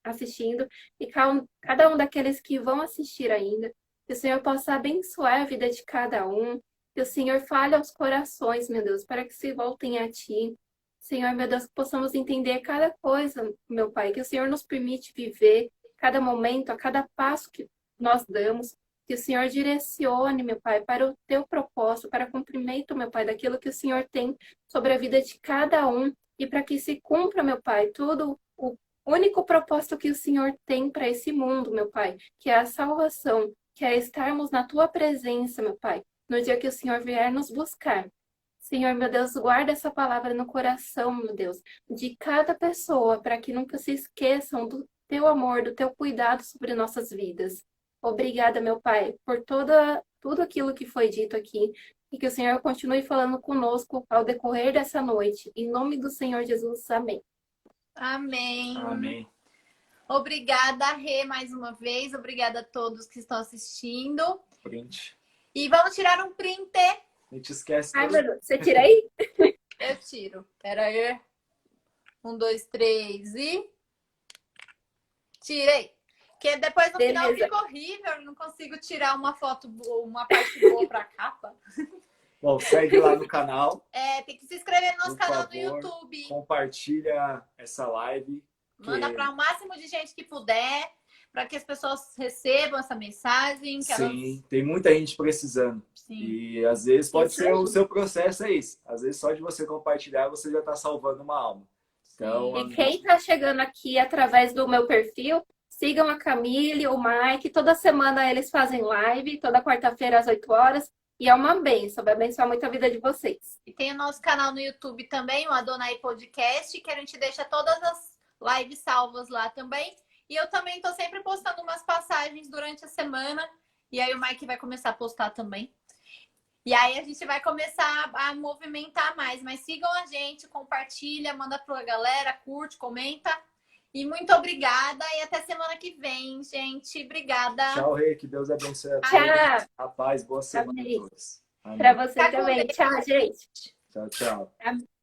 assistindo, e cada um daqueles que vão assistir ainda. Que o Senhor possa abençoar a vida de cada um. Que o Senhor fale aos corações, meu Deus, para que se voltem a Ti. Senhor, meu Deus, que possamos entender cada coisa, meu Pai, que o Senhor nos permite viver, cada momento, a cada passo que nós damos. Que o Senhor direcione, meu Pai, para o teu propósito, para o cumprimento, meu Pai, daquilo que o Senhor tem sobre a vida de cada um, e para que se cumpra, meu Pai, tudo o único propósito que o Senhor tem para esse mundo, meu Pai, que é a salvação, que é estarmos na tua presença, meu Pai, no dia que o Senhor vier nos buscar. Senhor, meu Deus, guarda essa palavra no coração, meu Deus, de cada pessoa, para que nunca se esqueçam do teu amor, do teu cuidado sobre nossas vidas. Obrigada, meu Pai, por tudo aquilo que foi dito aqui, e que o Senhor continue falando conosco ao decorrer dessa noite. Em nome do Senhor Jesus, amém. Amém. Amém. Obrigada, Rê, mais uma vez. Obrigada a todos que estão assistindo. Print. E vamos tirar um print. A gente esquece. Ai, meu Deus, você tira aí? Eu tiro. Pera aí. 1, 2, 3 e... Tirei. Porque depois no final Beleza. fica horrível. Eu não consigo tirar uma foto boa, uma parte boa pra capa. Bom, segue lá no canal. Tem que se inscrever no nosso Por canal favor, do YouTube. Compartilha essa live. Manda para o máximo de gente que puder, para que as pessoas recebam essa mensagem. Que Sim, tem muita gente precisando. Sim. E às vezes pode Isso ser aí. o seu processo é isso. Às vezes só de você compartilhar você já está salvando uma alma. Então, E quem está chegando aqui através do meu perfil, sigam a Camille, o Mike. Toda semana eles fazem live, toda quarta-feira às 8 horas. E é uma bênção, vai abençoar muito a vida de vocês. E tem o nosso canal no YouTube também, o Adonai Podcast, que a gente deixa todas as lives salvas lá também. E eu também tô sempre postando umas passagens durante a semana. E aí o Mike vai começar a postar também. E aí a gente vai começar a movimentar mais. Mas sigam a gente, compartilha, manda pra galera, curte, comenta. E muito obrigada. E até semana que vem, gente. Obrigada. tchau, Rei. Que Deus abençoe a todos. Tchau. A paz, boa semana Amém. a todos. Amém. Para você Fica com também. Deus. Tchau, gente. Tchau, tchau. Amém.